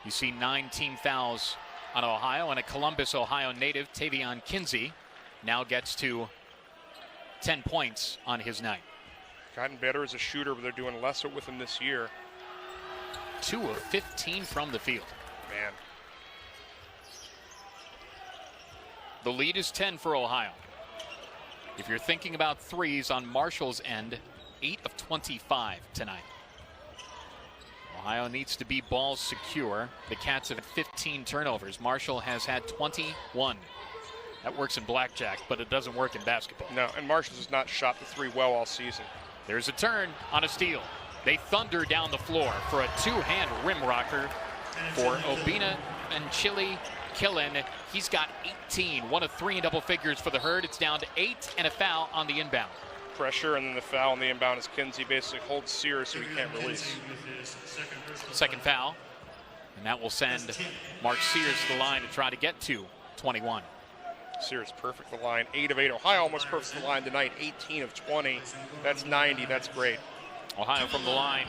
You see 9 team fouls on Ohio, and a Columbus, Ohio native, Tavian Kinsey, now gets to 10 points on his night. Gotten better as a shooter, but they're doing less with him this year. 2 of 15 from the field. Man. The lead is 10 for Ohio. If you're thinking about threes on Marshall's end, 8 of 25 tonight. Ohio needs to be ball secure. The Cats have had 15 turnovers. Marshall has had 21. That works in blackjack, but it doesn't work in basketball. No, and Marshall has not shot the 3 well all season. There's a turn on a steal. They thunder down the floor for a 2-hand rim rocker for Obina and Chili Killen. He's got 18, 1 of 3 in double figures for the Herd. It's down to 8 and a foul on the inbound. Pressure, and then the foul on the inbound as Kinsey basically holds Sears so he can't release. Second foul, and that will send Mark Sears to the line to try to get to 21. Sears perfect the line, 8 of 8. Ohio almost perfect the line tonight, 18 of 20. That's 90, that's great. Ohio from the line,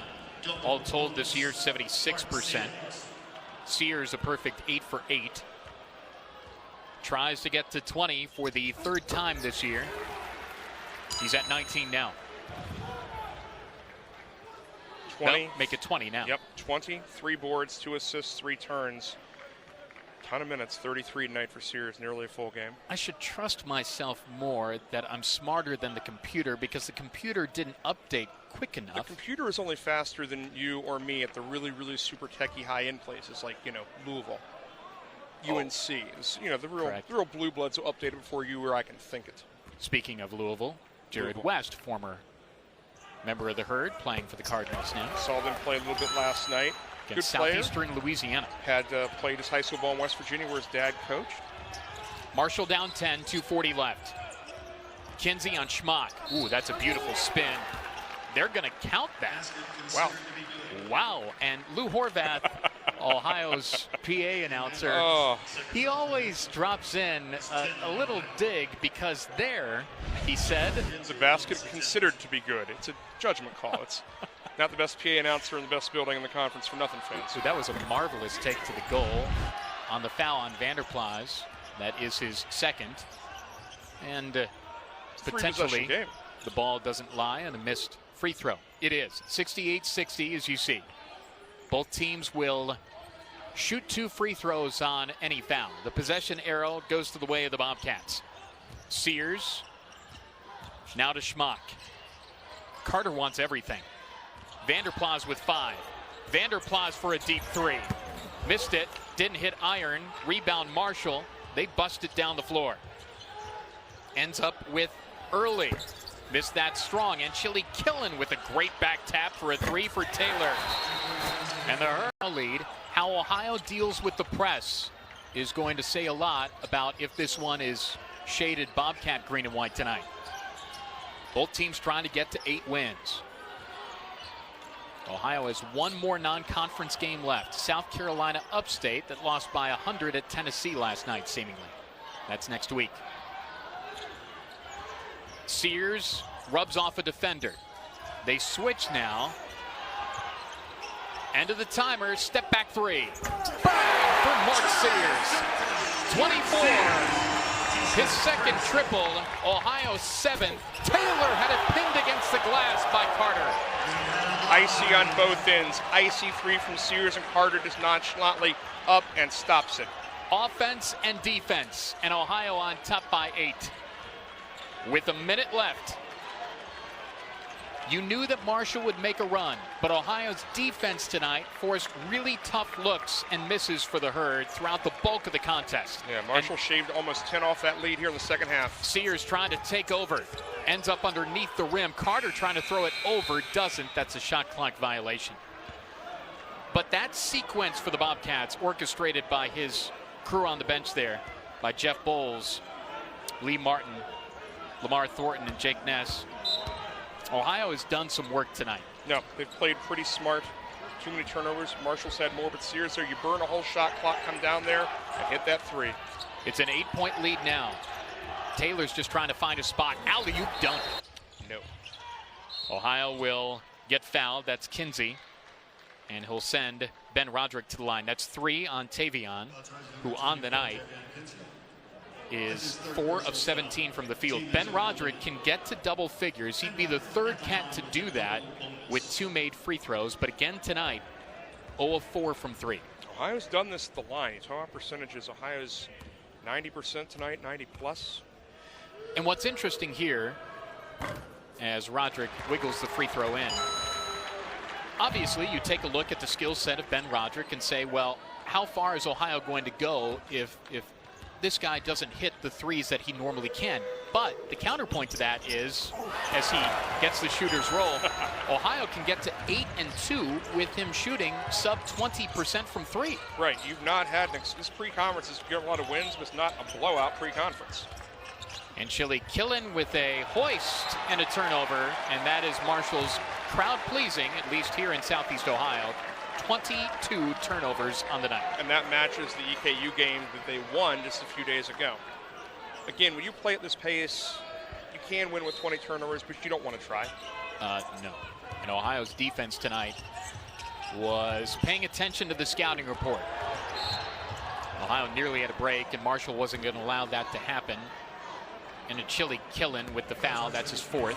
all told this year, 76%. Sears a perfect 8 for 8. Tries to get to 20 for the 3rd time this year. He's at 19 now. 20. No, make it 20 now. Yep, 20, 3 boards, 2 assists, 3 turns. Ton of minutes, 33 tonight for Sears, nearly a full game. I should trust myself more that I'm smarter than the computer because the computer didn't update quick enough. The computer is only faster than you or me at the really, really super techie high-end places like, Louisville, UNC. The real blue bloods will update it before you or I can think it. Speaking of Louisville, Jared West, former member of the Herd, playing for the Cardinals now. Saw them play a little bit last night. Against Good player. Southeastern Louisiana. Had played his high school ball in West Virginia where his dad coached. Marshall down 10, 2:40 left. Kinsey on Schmock. Ooh, that's a beautiful spin. they're going to count that. Wow. Wow. And Lou Horvath, Ohio's PA announcer, he always drops in a little dig because there, he said, the basket considered to be good. It's a judgment call. It's not the best PA announcer in the best building in the conference for nothing, fans. So that was a marvelous take to the goal on the foul on Vanderplas. That is his second. And potentially the ball doesn't lie on a missed free throw. It is 68-60 as you see. Both teams will shoot 2 free throws on any foul. The possession arrow goes to the way of the Bobcats. Sears now to Schmock. Carter wants everything. Vanderplas with 5. Vanderplas for a deep 3. Missed it, didn't hit iron. Rebound Marshall. They bust it down the floor. Ends up with Early. Missed that strong. And Chili Killen with a great back tap for a 3 for Taylor. And the Ohio lead. How Ohio deals with the press is going to say a lot about if this one is shaded Bobcat green and white tonight. Both teams trying to get to 8 wins. Ohio has one more non-conference game left. South Carolina Upstate that lost by 100 at Tennessee last night, seemingly. That's next week. Sears rubs off a defender. They switch now. End of the timer, step back 3. Bang for Mark Sears. 24. His second triple, Ohio 7th. Taylor had it pinned against the glass by Carter. Icy on both ends. Icy 3 from Sears, and Carter just nonchalantly up and stops it. Offense and defense, and Ohio on top by 8. With a minute left. You knew that Marshall would make a run, but Ohio's defense tonight forced really tough looks and misses for the Herd throughout the bulk of the contest. Yeah, Marshall shaved almost 10 off that lead here in the second half. Sears trying to take over. Ends up underneath the rim. Carter trying to throw it over. Doesn't. That's a shot clock violation. But that sequence for the Bobcats, orchestrated by his crew on the bench there, by Jeff Bowles, Lee Martin, Lamar Thornton, and Jake Ness. Ohio has done some work tonight. No, they've played pretty smart. Too many turnovers. Marshall's had more, but Sears there, you burn a whole shot clock, come down there, and hit that 3. It's an 8-point lead now. Taylor's just trying to find a spot. Alley-oop dunk. No. Ohio will get fouled. That's Kinsey. And he'll send Ben Roderick to the line. That's 3 on Tavion, who on the night is 4 of 17 from the field. Ben Roderick can get to double figures. He'd be the 3rd cat to do that with 2 made free throws. But again tonight, 0 of 4 from 3. Ohio's done this at the line. You talk about percentages. Ohio's 90% tonight, 90 plus. And what's interesting here, as Roderick wiggles the free throw in, obviously you take a look at the skill set of Ben Roderick and say, well, how far is Ohio going to go if this guy doesn't hit the threes that he normally can? But the counterpoint to that is, as he gets the shooter's roll, Ohio can get to 8 and 2 with him shooting sub 20% from 3. Right, you've not had, this pre-conference has given a lot of wins, but it's not a blowout pre-conference. And Chili Killen with a hoist and a turnover, and that is Marshall's crowd-pleasing, at least here in Southeast Ohio. 22 turnovers on the night. And that matches the EKU game that they won just a few days ago. Again, when you play at this pace, you can win with 20 turnovers, but you don't want to try. No. And Ohio's defense tonight was paying attention to the scouting report. Ohio nearly had a break, and Marshall wasn't going to allow that to happen. And a Chili Killen with the foul. That's his 4th.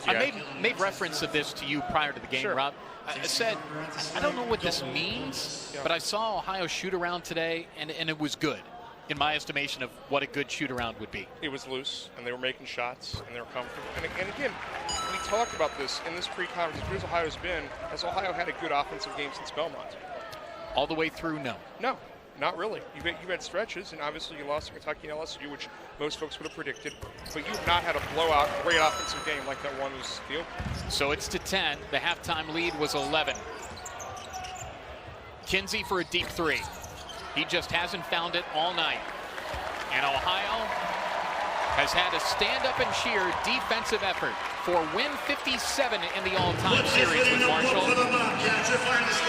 Yeah. I made reference to this to you prior to the game, Sure. Rob. I said, I don't know what this means, but I saw Ohio shoot around today, and it was good, in my estimation of what a good shoot around would be. It was loose, and they were making shots, and they were comfortable. And again, we talked about this in this pre-conference. As good as Ohio's been, has Ohio had a good offensive game since Belmont? All the way through, no. No, not really. You've had stretches, and obviously you lost to Kentucky and LSU, which most folks would have predicted. But you've not had a blowout, great offensive game like that one was the opener. So it's to 10. The halftime lead was 11. Kinsey for a deep 3. He just hasn't found it all night. And Ohio has had a stand-up and cheer defensive effort for win 57 in the all-time series with Marshall.